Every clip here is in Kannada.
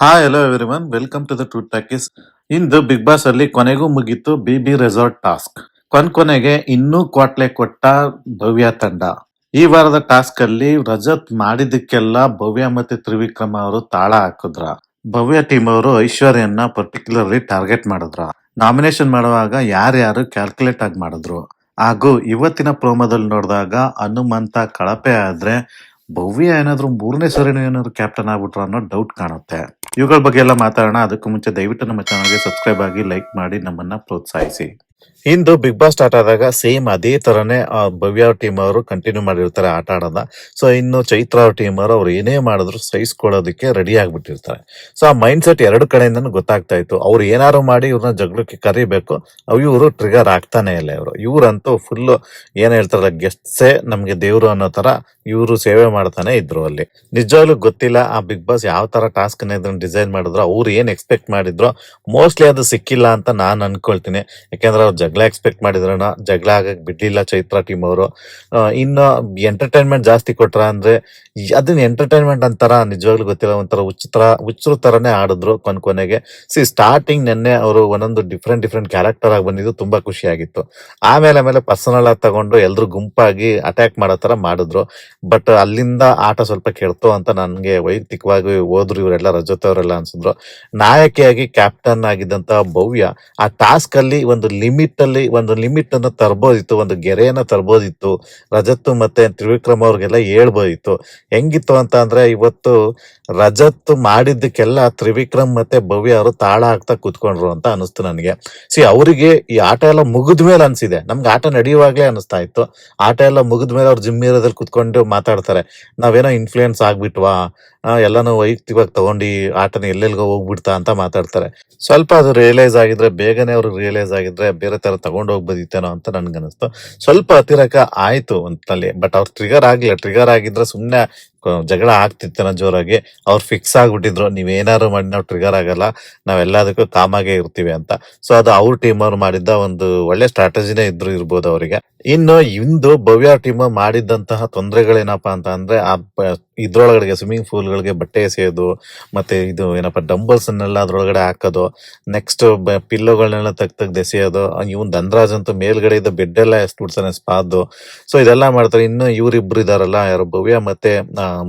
Hi hello everyone welcome to the True Talkies. ಇಂದು ಬಿಗ್ ಬಾಸ್ ಅಲ್ಲಿ ಕೊನೆಗೂ ಮುಗೀತು ಬಿ ರೆಸಾರ್ಟ್ ಟಾಸ್ಕ್. ಕೊನೆಗೆ ಇನ್ನೂ ಕ್ವಾಟ್ಲೆ ಕೊಟ್ಟ ಭವ್ಯ ತಂಡ. ಈ ವಾರದ ಟಾಸ್ಕ್ ಅಲ್ಲಿ ರಜತ್ ಮಾಡಿದ್ದಕ್ಕೆಲ್ಲ ಭವ್ಯ ಮತ್ತೆ ತ್ರಿವಿಕ್ರಮ ಅವರು ತಾಳ ಹಾಕಿದ್ರ. ಭವ್ಯ ಟೀಮ್ ಅವರು ಐಶ್ವರ್ಯನ್ನ ಪರ್ಟಿಕ್ಯುಲರ್ಲಿ ಟಾರ್ಗೆಟ್ ಮಾಡಿದ್ರ. ನಾಮಿನೇಷನ್ ಮಾಡುವಾಗ ಯಾರ್ಯಾರು ಕ್ಯಾಲ್ಕುಲೇಟ್ ಆಗಿ ಮಾಡಿದ್ರು. ಹಾಗೂ ಇವತ್ತಿನ ಪ್ರೋಮೋದಲ್ಲಿ ನೋಡಿದಾಗ ಹನುಮಂತ ಕಳಪೆ ಆದ್ರೆ ಭವ್ಯ ಏನಾದ್ರು ಮೂರನೇ ಸರಿನೂ ಏನಾದ್ರು ಕ್ಯಾಪ್ಟನ್ ಆಗ್ಬಿಟ್ರು ಅನ್ನೋ ಡೌಟ್ ಕಾಣುತ್ತೆ. ಇವುಗಳ ಬಗ್ಗೆ ಎಲ್ಲ ಮಾತಾಡೋಣ. ಅದಕ್ಕೂ ಮುಂಚೆ ದಯವಿಟ್ಟು ನಮ್ಮ ಚಾನಲ್ಗೆ ಸಬ್ಸ್ಕ್ರೈಬ್ ಆಗಿ ಲೈಕ್ ಮಾಡಿ ನಮ್ಮನ್ನ ಪ್ರೋತ್ಸಾಹಿಸಿ. ಇಂದು ಬಿಗ್ ಬಾಸ್ ಸ್ಟಾರ್ಟ್ ಆದಾಗ ಸೇಮ್ ಅದೇ ತರನೇ ಭವ್ಯ ಟೀಮ್ ಅವರು ಕಂಟಿನ್ಯೂ ಮಾಡಿರ್ತಾರೆ ಆಟ ಆಡೋದ. ಸೊ ಇನ್ನು ಚೈತ್ರ ಟೀಮ್ ಅವ್ರು ಏನೇ ಮಾಡಿದ್ರು ಸಹಿಸ್ಕೊಳ್ಳೋದಕ್ಕೆ ರೆಡಿ ಆಗ್ಬಿಟ್ಟಿರ್ತಾರೆ. ಸೊ ಆ ಮೈಂಡ್ ಸೆಟ್ ಎರಡು ಕಡೆಯಿಂದನೂ ಗೊತ್ತಾಗ್ತಾ ಇತ್ತು. ಅವ್ರು ಏನಾರು ಮಾಡಿ ಇವ್ರನ್ನ ಜಗಳಕ್ಕೆ ಕರಿಬೇಕು, ಇವರು ಟ್ರಿಗರ್ ಆಗ್ತಾನೆ ಇಲ್ಲ. ಇವ್ರಂತೂ ಫುಲ್ ಏನ್ ಹೇಳ್ತಾರಲ್ಲ, ಗೆಸ್ಟ್ಸೇ ನಮ್ಗೆ ದೇವ್ರು ಅನ್ನೋ ತರ ಇವರು ಸೇವೆ ಮಾಡ್ತಾನೆ ಇದ್ರು ಅಲ್ಲಿ. ನಿಜವಾಗ್ಲೂ ಗೊತ್ತಿಲ್ಲ ಆ ಬಿಗ್ ಬಾಸ್ ಯಾವ ತರ ಟಾಸ್ಕ್ ಡಿಸೈನ್ ಮಾಡಿದ್ರು, ಅವ್ರು ಏನ್ ಎಕ್ಸ್ಪೆಕ್ಟ್ ಮಾಡಿದ್ರು ಮೋಸ್ಟ್ಲಿ ಅದು ಸಿಕ್ಕಿಲ್ಲ ಅಂತ ನಾನ್ ಅನ್ಕೊಳ್ತೀನಿ. ಯಾಕಂದ್ರೆ ಅವ್ರು ಜಗಳ ಎಕ್ಸ್ಪೆಕ್ಟ್ ಮಾಡಿದ್ರನ ಜಗಳ ಆಗಕ್ ಬಿಡ್ಲಿಲ್ಲ ಚೈತ್ರ ಟೀಮ್ ಅವರು. ಇನ್ನು ಎಂಟರ್ಟೈನ್ಮೆಂಟ್ ಜಾಸ್ತಿ ಕೊಟ್ರ ಅಂದ್ರೆ ಅದನ್ನ ಎಂಟರ್ಟೈನ್ಮೆಂಟ್ ಅಂತಾರ ನಿಜವಾಗ್ಲೂ ಗೊತ್ತಿಲ್ಲ, ಒಂಥರ ಹುಚ್ಚರು ತರನೇ ಆಡಿದ್ರು ಕೊನೆಗೆ. ಸ್ಟಾರ್ಟಿಂಗ್ ನೆನ್ನೆ ಅವರು ಒಂದೊಂದು ಡಿಫ್ರೆಂಟ್ ಕ್ಯಾರೆಕ್ಟರ್ ಆಗಿ ಬಂದಿದ್ದು ತುಂಬಾ ಖುಷಿ ಆಗಿತ್ತು. ಆಮೇಲೆ ಪರ್ಸನಲ್ ಆಗಿ ತಗೊಂಡು ಎಲ್ರು ಗುಂಪಾಗಿ ಅಟ್ಯಾಕ್ ಮಾಡೋ ತರ ಮಾಡಿದ್ರು. ಬಟ್ ಅಲ್ಲಿಂದ ಆಟ ಸ್ವಲ್ಪ ಕೆಡ್ತು ಅಂತ ನನ್ಗೆ ವೈಯಕ್ತಿಕವಾಗಿ ಹೋದ್ರು ಇವರೆಲ್ಲ, ರಜತ್ ಅವರೆಲ್ಲ ಅನ್ಸಿದ್ರು. ನಾಯಕಿಯಾಗಿ ಕ್ಯಾಪ್ಟನ್ ಆಗಿದ್ದಂತ ಭವ್ಯ ಆ ಟಾಸ್ಕ್ ಅಲ್ಲಿ ಒಂದು ಲಿಮಿಟ್ ಅನ್ನ ತರ್ಬೋದಿತ್ತು, ಒಂದು ಗೆರೆಯನ್ನ ತರ್ಬೋದಿತ್ತು. ರಜತ್ ಮತ್ತೆ ತ್ರಿವಿಕ್ರಮ್ ಅವ್ರಿಗೆಲ್ಲ ಹೇಳ್ಬೋದಿತ್ತು. ಹೆಂಗಿತ್ತು ಅಂತ ಅಂದ್ರೆ ಇವತ್ತು ರಜತ್ ಮಾಡಿದ್ದಕ್ಕೆಲ್ಲ ತ್ರಿವಿಕ್ರಮ್ ಮತ್ತೆ ಭವ್ಯ ಅವರು ತಾಳ ಹಾಕ್ತಾ ಕುತ್ಕೊಂಡ್ರು ಅಂತ ಅನಿಸ್ತು ನನಗೆ. ಅವರಿಗೆ ಈ ಆಟ ಎಲ್ಲ ಮುಗಿದ್ಮೇಲೆ ಅನ್ಸಿದೆ, ನಮ್ಗೆ ಆಟ ನಡೆಯುವಾಗ್ಲೇ ಅನಿಸ್ತಾ ಇತ್ತು. ಆಟ ಎಲ್ಲ ಮುಗಿದ್ಮೇಲೆ ಅವ್ರು ಜಿಮ್ ಏರಿಯಾದಲ್ಲಿ ಕುತ್ಕೊಂಡು ಮಾತಾಡ್ತಾರೆ, ನಾವೇನೋ ಇನ್ಫ್ಲೂಯೆನ್ಸ್ ಆಗ್ಬಿಟ್ವಾ, ಎಲ್ಲಾನು ವೈಯಕ್ತಿಕವಾಗಿ ತಗೊಂಡು ಆಟನ ಎಲ್ಲೆಲ್ಗೋ ಹೋಗ್ಬಿಡ್ತಾ ಅಂತ ಮಾತಾಡ್ತಾರೆ. ಸ್ವಲ್ಪ ಅದು ರಿಯಲೈಸ್ ಆಗಿದ್ರೆ, ಬೇಗನೆ ಅವ್ರಿಗೆ ರಿಯಲೈಸ್ ಆಗಿದ್ರೆ ಬೇರೆ ತರ ತಗೊಂಡು ಹೋಗ್ಬೋದಿತ್ತೇನೋ ಅಂತ ನನ್ಗನ್ನಿಸ್ತು. ಸ್ವಲ್ಪ ಅತಿರೇಕ ಆಯ್ತು ಒಂದಲ್ಲಿ, ಬಟ್ ಅವ್ರು ಟ್ರಿಗರ್ ಆಗಿದ್ರೆ ಸುಮ್ನೆ ಜಗಳ ಆಗ್ತಿತ್ತೇನೋ ಜೋರಾಗಿ. ಅವ್ರು ಫಿಕ್ಸ್ ಆಗ್ಬಿಟ್ಟಿದ್ರು, ನೀವೇನಾದ್ರು ಮಾಡಿ ನಾವು ಟ್ರಿಗರ್ ಆಗಲ್ಲ, ನಾವೆಲ್ಲದಕ್ಕೂ ಕಾಮಾಗೆ ಇರ್ತೀವಿ ಅಂತ. ಸೊ ಅದು ಅವ್ರ ಟೀಮ್ ಅವ್ರು ಮಾಡಿದ್ದ ಒಂದು ಒಳ್ಳೆ ಸ್ಟ್ರಾಟಜಿನೇ ಇರ್ಬೋದು ಅವರಿಗೆ. ಇನ್ನು ಇಂದು ಭವ್ಯ ಟೀಮ್ ಮಾಡಿದ್ದಂತಹ ತೊಂದರೆಗಳೇನಪ್ಪಾ ಅಂತ ಅಂದ್ರೆ, ಇದ್ರೊಳಗಡೆ ಸ್ವಿಮ್ಮಿಂಗ್ ಪೂಲ್ ಗಳಿಗೆ ಬಟ್ಟೆ ಎಸೆಯೋದು, ಮತ್ತೆ ಇದು ಏನಪ್ಪಾ ಡಂಬಲ್ಸ್ ಅನ್ನೆಲ್ಲ ಅದ್ರೊಳಗಡೆ ಹಾಕೋದು, ನೆಕ್ಸ್ಟ್ ಪಿಲ್ಲೋಗಳನ್ನೆಲ್ಲ ತೆಗ್ದು ಎಸೆಯೋದು. ಇವನ್ ಧನರಾಜ್ ಅಂತೂ ಮೇಲ್ಗಡೆ ಇದ್ದ ಬೆಡ್ ಎಲ್ಲ ಎಸ್ಬಿಡ್ತಾನೆ ಸ್ಪಾದ್ದು. ಸೊ ಇದೆಲ್ಲ ಮಾಡ್ತಾರೆ. ಇನ್ನು ಇವ್ರಿಬ್ರು ಇದಾರಲ್ಲ, ಯಾರು ಭವ್ಯ ಮತ್ತೆ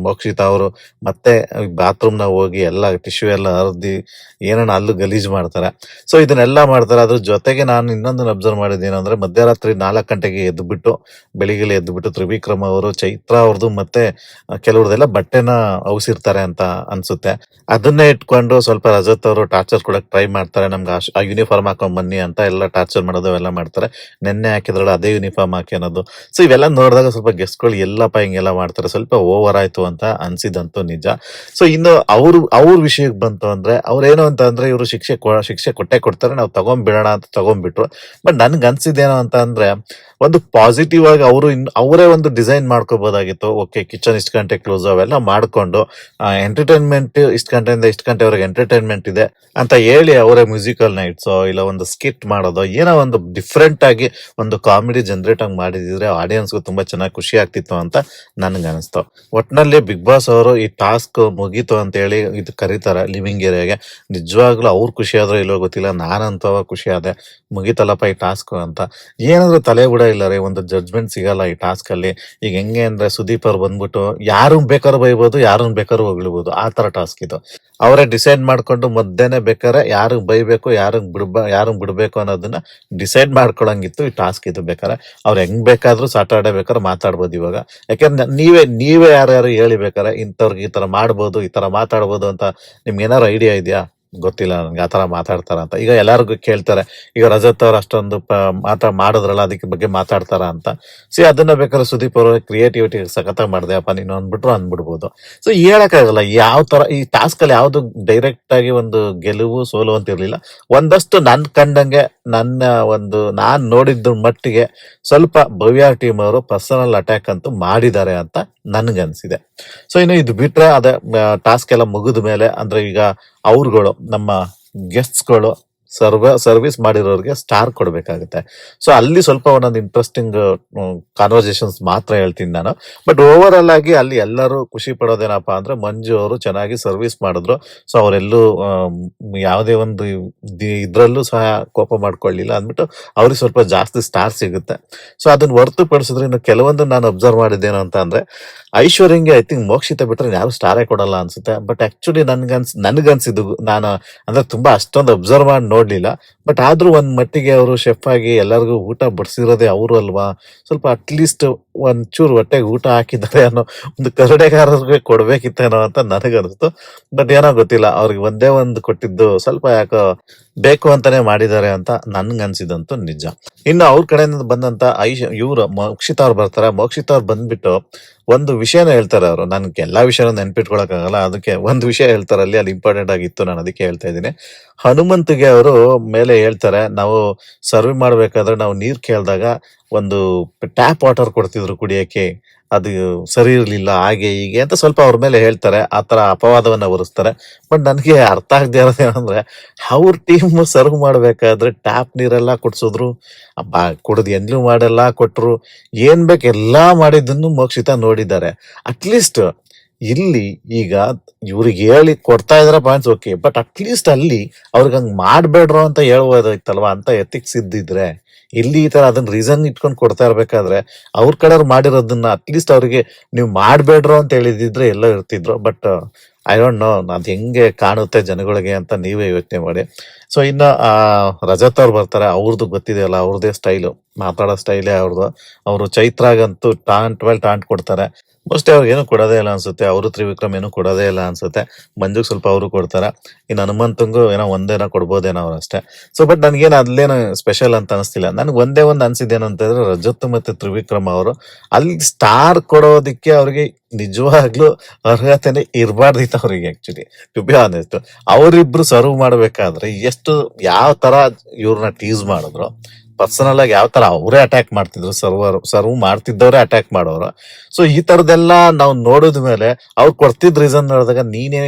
ಮೋಕ್ಷಿತಾ ಅವರು, ಮತ್ತೆ ಬಾತ್ರೂಮ್ ನ ಹೋಗಿ ಎಲ್ಲ ಟಿಶ್ಯೂ ಎಲ್ಲ ಹರಿದಿ ಏನನ್ನ ಅಲ್ಲೂ ಗಲೀಜ್ ಮಾಡ್ತಾರೆ. ಸೊ ಇದನ್ನೆಲ್ಲ ಮಾಡ್ತಾರೆ. ಅದ್ರ ಜೊತೆಗೆ ನಾನು ಇನ್ನೊಂದನ್ನ ಅಬ್ಸರ್ವ್ ಮಾಡಿದ್ದೇನಂದ್ರೆ, ಮಧ್ಯರಾತ್ರಿ 4 ಗಂಟೆಗೆ ಬೆಳಿಗ್ಗೆ ಎದ್ದುಬಿಟ್ಟು ತ್ರಿವಿಕ್ರಮ್ ಅವರು, ಚೈತ್ರ ಅವ್ರದ್ದು ಮತ್ತೆ ಕೆಲವ್ರದೆಲ್ಲ ಬಟ್ಟೆನ ಔಸಿರ್ತಾರೆ ಅಂತ ಅನ್ಸುತ್ತೆ. ಅದನ್ನೇ ಇಟ್ಕೊಂಡು ಸ್ವಲ್ಪ ರಜತ್ ಅವರು ಟಾರ್ಚರ್ ಕೊಡಕ್ ಟ್ರೈ ಮಾಡ್ತಾರೆ. ನಮ್ಗೆ ಆ ಯೂನಿಫಾರ್ಮ್ ಹಾಕೊಂಡ್ ಬನ್ನಿ ಅಂತ ಎಲ್ಲ ಟಾರ್ಚರ್ ಮಾಡೋದು ಎಲ್ಲ ಮಾಡ್ತಾರೆ. ನೆನ್ನೆ ಹಾಕಿದ್ರಲ್ಲ ಅದೇ ಯೂನಿಫಾರ್ಮ್ ಹಾಕಿ ಅನ್ನೋದು. ಸೊ ಇವೆಲ್ಲ ನೋಡಿದಾಗ ಸ್ವಲ್ಪ ಗೆಸ್ಟ್ಗಳು ಎಲ್ಲಪ್ಪ ಹಿಂಗೆಲ್ಲ ಮಾಡ್ತಾರೆ, ಸ್ವಲ್ಪ ಓವರ್ ಆಯ್ತು ಅಂತ ಅನ್ಸಿದಂತೂ ನಿಜ. ಸೊ ಇನ್ನು ಅವ್ರ ವಿಷಯಕ್ಕೆ ಬಂತು ಅಂದ್ರೆ, ಅವ್ರೇನು ಅಂತ ಅಂದ್ರೆ, ಇವರು ಶಿಕ್ಷೆ ಕೊಡ್ತಾರೆ, ನಾವು ತಗೊಂಡ್ಬಿಡೋಣ ಅಂತ ತಗೊಂಡ್ಬಿಟ್ರು. ಬಟ್ ನನ್ಗೆ ಅನ್ಸಿದ್ದೇನೋ ಅಂತ ಅಂದ್ರೆ, ಒಂದು ಪಾಸಿಟಿವ್ ಆಗಿ ಅವರೇ ಒಂದು ಡಿಸೈನ್ ಮಾಡ್ಕೋಬಹುದಾಗಿತ್ತು. ಓಕೆ, ಕಿಚನ್ ಇಷ್ಟು ಗಂಟೆ ಕ್ಲೋಸ್ ಅವೆಲ್ಲ ಮಾಡ್ಕೊಂಡು ಎಂಟರ್ಟೈನ್ಮೆಂಟ್ ಇಷ್ಟು ಗಂಟೆಯಿಂದ ಇಷ್ಟು ಗಂಟೆವರೆಗೆ ಎಂಟರ್ಟೈನ್ಮೆಂಟ್ ಇದೆ ಅಂತ ಹೇಳಿ, ಅವರೇ ಮ್ಯೂಸಿಕಲ್ ನೈಟ್ಸೋ ಇಲ್ಲ ಒಂದು ಸ್ಕಿಟ್ ಮಾಡೋದೋ ಏನೋ ಒಂದು ಡಿಫ್ರೆಂಟ್ ಆಗಿ ಒಂದು ಕಾಮಿಡಿ ಜನರೇಟ್ ಆಗಿ ಮಾಡಿದಿದ್ರೆ ಆಡಿಯನ್ಸ್ಗೂ ತುಂಬಾ ಚೆನ್ನಾಗಿ ಖುಷಿ ಆಗ್ತಿತ್ತು ಅಂತ ನನ್ಗೆ ಅನಿಸ್ತು. ಒಟ್ನಲ್ಲಿ ಬಿಗ್ ಬಾಸ್ ಅವರು ಈ ಟಾಸ್ಕ್ ಮುಗೀತು ಅಂತ ಹೇಳಿ ಇದು ಕರೀತಾರೆ ಲಿವಿಂಗ್ ಏರಿಯಾಗೆ. ನಿಜವಾಗ್ಲೂ ಅವ್ರು ಖುಷಿ ಆದ್ರೂ ಇಲ್ಲೋ ಗೊತ್ತಿಲ್ಲ, ನಾನಂತವ ಖುಷಿ ಆದೆ, ಮುಗೀತಲ್ಲಪ್ಪ ಈ ಟಾಸ್ಕ್ ಅಂತ. ಏನಾದ್ರು ತಲೆ ಬಿಡ ಇಲ್ಲ ರೀ, ಒಂದು ಜಡ್ಜ್ಮೆಂಟ್ ಸಿಗಲ್ಲ ಈ ಟಾಸ್ಕ್ ಅಲ್ಲಿ. ಈಗ ಹೆಂಗೆ ಅಂದ್ರೆ, ಸುದೀಪ್ ಅವ್ರು ಬಂದ್ಬಿಟ್ಟು ಯಾರು ಬೇಕಾದ್ರೂ ಬೈಬೋದು, ಯಾರನ್ನ ಬೇಕಾದ್ರೂ ಹೊಗಳ್ಬೋದು, ಆ ತರ ಟಾಸ್ಕ್ ಇದು. ಅವರೇ ಡಿಸೈಡ್ ಮಾಡ್ಕೊಂಡು ಮಧ್ಯಾಹ್ನ ಬೇಕಾದ್ರೆ ಯಾರಿಗ್ ಬೈಬೇಕು, ಯಾರಿಗ್ ಬಿಡ್ಬೇಕು ಅನ್ನೋದನ್ನ ಡಿಸೈಡ್ ಮಾಡ್ಕೊಳಂಗಿತ್ತು ಈ ಟಾಸ್ಕ್ ಇದು. ಬೇಕಾದ್ರೆ ಅವ್ರು ಹೆಂಗ್ ಬೇಕಾದ್ರೂ ಸಾಟರ್ಡೆ ಬೇಕಾದ್ರೆ ಮಾತಾಡ್ಬೋದು ಇವಾಗ. ಯಾಕಂದ್ರೆ ನೀವೇ ಯಾರ್ಯಾರು ಹೇಳಿ ಬೇಕಾರೆ ಇಂಥವ್ರಿಗೆ ಈ ತರ ಮಾಡ್ಬೋದು, ಈ ತರ ಮಾತಾಡ್ಬೋದು ಅಂತ ನಿಮ್ಗೆ ಏನಾರು ಐಡಿಯಾ ಇದೆಯಾ? ಗೊತ್ತಿಲ್ಲ ನನ್ಗೆ ಆತರ ಮಾತಾಡ್ತಾರ ಅಂತ. ಈಗ ಎಲ್ಲಾರ್ಗು ಕೇಳ್ತಾರೆ, ಈಗ ರಜತ್ ಅವ್ರು ಅಷ್ಟೊಂದು ಮಾಡಿದ್ರಲ್ಲ ಅದಕ್ಕೆ ಬಗ್ಗೆ ಮಾತಾಡ್ತಾರ ಅಂತ. ಅದನ್ನ ಬೇಕಾದ್ರೆ ಸುದೀಪ್ ಅವರು ಕ್ರಿಯೇಟಿವಿಟಿ ಸಖತ್ ಮಾಡಿದೆ ಅಪ್ಪ ನೀನು ಅಂದ್ಬಿಡ್ಬೋದು. ಸೊ ಹೇಳಕ್ಕಾಗಲ್ಲ ಯಾವ ತರ ಈ ಟಾಸ್ಕ್ ಅಲ್ಲಿ ಯಾವ್ದು ಡೈರೆಕ್ಟ್ ಆಗಿ ಒಂದು ಗೆಲುವು ಸೋಲು ಅಂತ ಇರ್ಲಿಲ್ಲ. ಒಂದಷ್ಟು ನನ್ ಕಂಡಂಗೆ, ನಾನ್ ನೋಡಿದ್ದ ಮಟ್ಟಿಗೆ ಸ್ವಲ್ಪ ಭವ್ಯ ಟೀಮ್ ಅವರು ಪರ್ಸನಲ್ ಅಟ್ಯಾಕ್ ಅಂತೂ ಮಾಡಿದ್ದಾರೆ ಅಂತ ನನ್ಗನ್ಸಿದೆ. ಸೊ ಇನ್ನು ಇದು ಬಿಟ್ರೆ ಅದೇ ಟಾಸ್ಕ್ ಎಲ್ಲ ಮುಗಿದ ಮೇಲೆ ಅಂದ್ರೆ, ಈಗ ಅವ್ರುಗಳು ನಮ್ಮ ಗೆಸ್ಟ್ಸ್ಗಳು ಸರ್ವಿಸ್ ಮಾಡಿರೋರಿಗೆ ಸ್ಟಾರ್ ಕೊಡ್ಬೇಕಾಗುತ್ತೆ. ಸೊ ಅಲ್ಲಿ ಸ್ವಲ್ಪ ಒಂದೊಂದು ಇಂಟ್ರೆಸ್ಟಿಂಗ್ ಕಾನ್ವರ್ಸೇಷನ್ಸ್ ಮಾತ್ರ ಹೇಳ್ತೀನಿ ನಾನು. ಬಟ್ ಓವರ್ ಆಲ್ ಆಗಿ ಅಲ್ಲಿ ಎಲ್ಲರೂ ಖುಷಿ ಪಡೋದೇನಪ್ಪಾ ಅಂದ್ರೆ ಮಂಜು ಅವರು ಚೆನ್ನಾಗಿ ಸರ್ವಿಸ್ ಮಾಡಿದ್ರು. ಸೊ ಅವರೆಲ್ಲೂ ಯಾವುದೇ ಒಂದು ಇದ್ರಲ್ಲೂ ಸಹ ಕೋಪ ಮಾಡ್ಕೊಳ್ಳಿಲ್ಲ ಅಂದ್ಬಿಟ್ಟು ಅವ್ರಿಗೆ ಸ್ವಲ್ಪ ಜಾಸ್ತಿ ಸ್ಟಾರ್ ಸಿಗುತ್ತೆ. ಸೊ ಅದನ್ನ ಹೊರತುಪಡಿಸಿದ್ರೆ ಇನ್ನು ಕೆಲವೊಂದು ನಾನು ಅಬ್ಸರ್ವ್ ಮಾಡಿದ್ದೇನು ಅಂತ ಅಂದ್ರೆ, ಐಶ್ವರ್ಯಂಗೆ ಐ ಥಿಂಕ್ ಮೋಕ್ಷಿತ ಬಿಟ್ರೆ ಯಾರು ಸ್ಟಾರೇ ಕೊಡಲ್ಲ ಅನ್ಸುತ್ತೆ. ಬಟ್ ಆಕ್ಚುಲಿ ನನ್ಗನ್ಸಿದ್ದು ನಾನು ಅಂದ್ರೆ ತುಂಬಾ ಅಷ್ಟೊಂದು ಅಬ್ಸರ್ವ್ ಮಾಡಿ ನೋಡ್ಲಿಲ್ಲ. ಬಟ್ ಆದ್ರೂ ಒಂದ್ ಮಟ್ಟಿಗೆ ಅವರು ಶೆಫ್ ಆಗಿ ಎಲ್ಲರಿಗೂ ಊಟ ಬಡಿಸಿರೋದೇ ಅವರು ಅಲ್ವಾ. ಸ್ವಲ್ಪ ಅಟ್ಲೀಸ್ಟ್ ಒಂಚೂರು ಹೊಟ್ಟೆಗೆ ಊಟ ಹಾಕಿದ್ದಾರೆ ಅನ್ನೋ ಒಂದು ಕರುಣೆಗಾರರಿಗೆ ಕೊಡ್ಬೇಕಿತ್ತೇನೋ ಅಂತ ನನಗನ್ನಿಸ್ತು. ಬಟ್ ಏನೋ ಗೊತ್ತಿಲ್ಲ, ಅವ್ರಿಗೆ ಒಂದೇ ಒಂದು ಕೊಟ್ಟಿದ್ದು ಸ್ವಲ್ಪ ಯಾಕೋ ಬೇಕು ಅಂತಾನೆ ಮಾಡಿದ್ದಾರೆ ಅಂತ ನನ್ಗನ್ಸಿದಂತೂ ನಿಜ. ಇನ್ನು ಅವ್ರ ಕಡೆಯಿಂದ ಬಂದಂತ ಇವ್ರು ಮೋಕ್ಷಿತ್ ಅವ್ರು ಬರ್ತಾರೆ. ಮೋಕ್ಷಿತ್ ಅವ್ರು ಬಂದ್ಬಿಟ್ಟು ಒಂದು ವಿಷಯನ ಹೇಳ್ತಾರೆ. ಅವರು ನನ್ಗೆ ಎಲ್ಲಾ ವಿಷಯನ ನೆನ್ಪಿಟ್ಕೊಳಕ್ ಆಗಲ್ಲ, ಅದಕ್ಕೆ ಒಂದು ವಿಷಯ ಹೇಳ್ತಾರೆ ಅಲ್ಲಿ ಇಂಪಾರ್ಟೆಂಟ್ ಆಗಿತ್ತು, ನಾನು ಅದಕ್ಕೆ ಹೇಳ್ತಾ ಇದ್ದೀನಿ. ಹನುಮಂತ್ಗೆ ಅವರು ಮೇಲೆ ಹೇಳ್ತಾರೆ, ನಾವು ಸರ್ವ್ ಮಾಡ್ಬೇಕಾದ್ರೆ ನಾವು ನೀರ್ ಕೇಳಿದಾಗ ಒಂದು ಟ್ಯಾಪ್ ವಾಟರ್ ಕೊಡ್ತಿದ್ರು ಕುಡಿಯಕ್ಕೆ, ಅದು ಸರಿ ಇರ್ಲಿಲ್ಲ, ಹಾಗೆ ಹೀಗೆ ಅಂತ ಸ್ವಲ್ಪ ಅವ್ರ ಮೇಲೆ ಹೇಳ್ತಾರೆ. ಆತರ ಅಪವಾದವನ್ನ ಹೊರಿಸ್ತಾರೆ. ಬಟ್ ನನಗೆ ಅರ್ಥ ಆಗದೆ ಇರೋದೇನಂದ್ರೆ, ಅವ್ರ ಟೀಮ್ ಸರ್ವ್ ಮಾಡ್ಬೇಕಾದ್ರೆ ಟ್ಯಾಪ್ ನೀರೆಲ್ಲ ಕುಡ್ಸಿದ್ರು, ಕುಡ್ದು ಎಂದ್ಲು ಮಾಡೆಲ್ಲ ಕೊಟ್ರು, ಏನ್ ಬೇಕು ಎಲ್ಲಾ ಮಾಡಿದ್ದನ್ನು ಮೋಕ್ಷಿತ ನೋಡಿದ್ದಾರೆ. ಅಟ್ಲೀಸ್ಟ್ ಇಲ್ಲಿ ಈಗ ಇವ್ರಿಗೆ ಹೇಳಿ ಕೊಡ್ತಾ ಇದಾರೆ ಪಾಯಿಂಟ್ಸ್ ಓಕೆ, ಬಟ್ ಅಟ್ಲೀಸ್ಟ್ ಅಲ್ಲಿ ಅವ್ರಿಗೆ ಹಂಗ್ ಮಾಡ್ಬೇಡ್ರು ಅಂತ ಹೇಳ್ಬೋದಾಯ್ತಲ್ವಾ ಅಂತ ಎಥಿಕ್ಸ್ ಇದ್ದಿದ್ರೆ. ಇಲ್ಲಿ ಈ ತರ ಅದನ್ನ ರೀಸನ್ ಇಟ್ಕೊಂಡು ಕೊಡ್ತಾ ಇರ್ಬೇಕಾದ್ರೆ ಅವ್ರ ಕಡೆಯವ್ರು ಮಾಡಿರೋದನ್ನ ಅಟ್ಲೀಸ್ಟ್ ಅವ್ರಿಗೆ ನೀವು ಮಾಡ್ಬೇಡ್ರು ಅಂತ ಹೇಳಿದಿದ್ರೆ ಎಲ್ಲ ಇರ್ತಿದ್ರು. ಬಟ್ ಐ ಡೋಂಟ್ ನೋ ಅದ್ ಹೆಂಗೆ ಕಾಣುತ್ತೆ ಜನಗಳಿಗೆ ಅಂತ ನೀವೇ ಯೋಚನೆ ಮಾಡಿ. ಸೊ ಇನ್ನ ರಜತ್ ಅವ್ರು ಬರ್ತಾರೆ. ಅವ್ರದ್ದು ಗೊತ್ತಿದೆಯಲ್ಲ, ಅವ್ರದೇ ಸ್ಟೈಲು, ಮಾತಾಡೋ ಸ್ಟೈಲೇ ಅವ್ರದ್ದು. ಅವರು ಚೈತ್ರಾಗಂತೂ ಟಾಂಟ್ ಕೊಡ್ತಾರೆ. ಮೋಸ್ಟ್ಲಿ ಅವ್ರಿಗೆ ಏನು ಕೊಡೋದೇ ಇಲ್ಲ ಅನ್ಸುತ್ತೆ. ಅವರು ತ್ರಿವಿಕ್ರಮ್ ಏನು ಕೊಡೋದೇ ಇಲ್ಲ ಅನ್ಸುತ್ತೆ. ಮಂಜುಗ್ ಸ್ವಲ್ಪ ಅವರು ಕೊಡ್ತಾರೆ. ಇನ್ನು ಹನುಮಂತಂಗೂ ಏನೋ ಒಂದೇನೋ ಕೊಡ್ಬೋದೇನೋ ಅವ್ರು ಅಷ್ಟೇ. ಸೊ ಬಟ್ ನನ್ಗೇನು ಅಲ್ಲೇನು ಸ್ಪೆಷಲ್ ಅಂತ ಅನಿಸ್ತಿಲ್ಲ. ನನ್ಗೆ ಒಂದೇ ಒಂದು ಅನ್ಸಿದ್ದೇನು ಅಂತಂದ್ರೆ, ರಜತ್ ಮತ್ತೆ ತ್ರಿವಿಕ್ರಮ್ ಅವರು ಅಲ್ಲಿ ಸ್ಟಾರ್ ಕೊಡೋದಿಕ್ಕೆ ಅವ್ರಿಗೆ ನಿಜವಾಗ್ಲೂ ಅರ್ಹತೆನೆ ಇರಬಾರ್ದಿತ್ತು ಅವ್ರಿಗೆ. ಆಕ್ಚುಲಿ ಟು ಬಿ ಆನೆಸ್ಟ್, ಅವರಿಬ್ರು ಸರ್ವ್ ಮಾಡ್ಬೇಕಾದ್ರೆ ಎಷ್ಟು ಯಾವ ತರ ಇವ್ರನ್ನ ಟೀಸ್ ಮಾಡಿದ್ರು, ಪರ್ಸನಲ್ ಆಗಿ ಯಾವ ತರ ಅವರೇ ಅಟ್ಯಾಕ್ ಮಾಡ್ತಿದ್ರು, ಸರ್ವ್ ಮಾಡ್ತಿದ್ದವರೇ ಅಟ್ಯಾಕ್ ಮಾಡೋರು. ಸೊ ಈ ತರದೆಲ್ಲ ನಾವು ನೋಡಿದ ಮೇಲೆ ಅವ್ರು ಕೊಡ್ತಿದ್ ರೀಸನ್ ನೋಡಿದಾಗ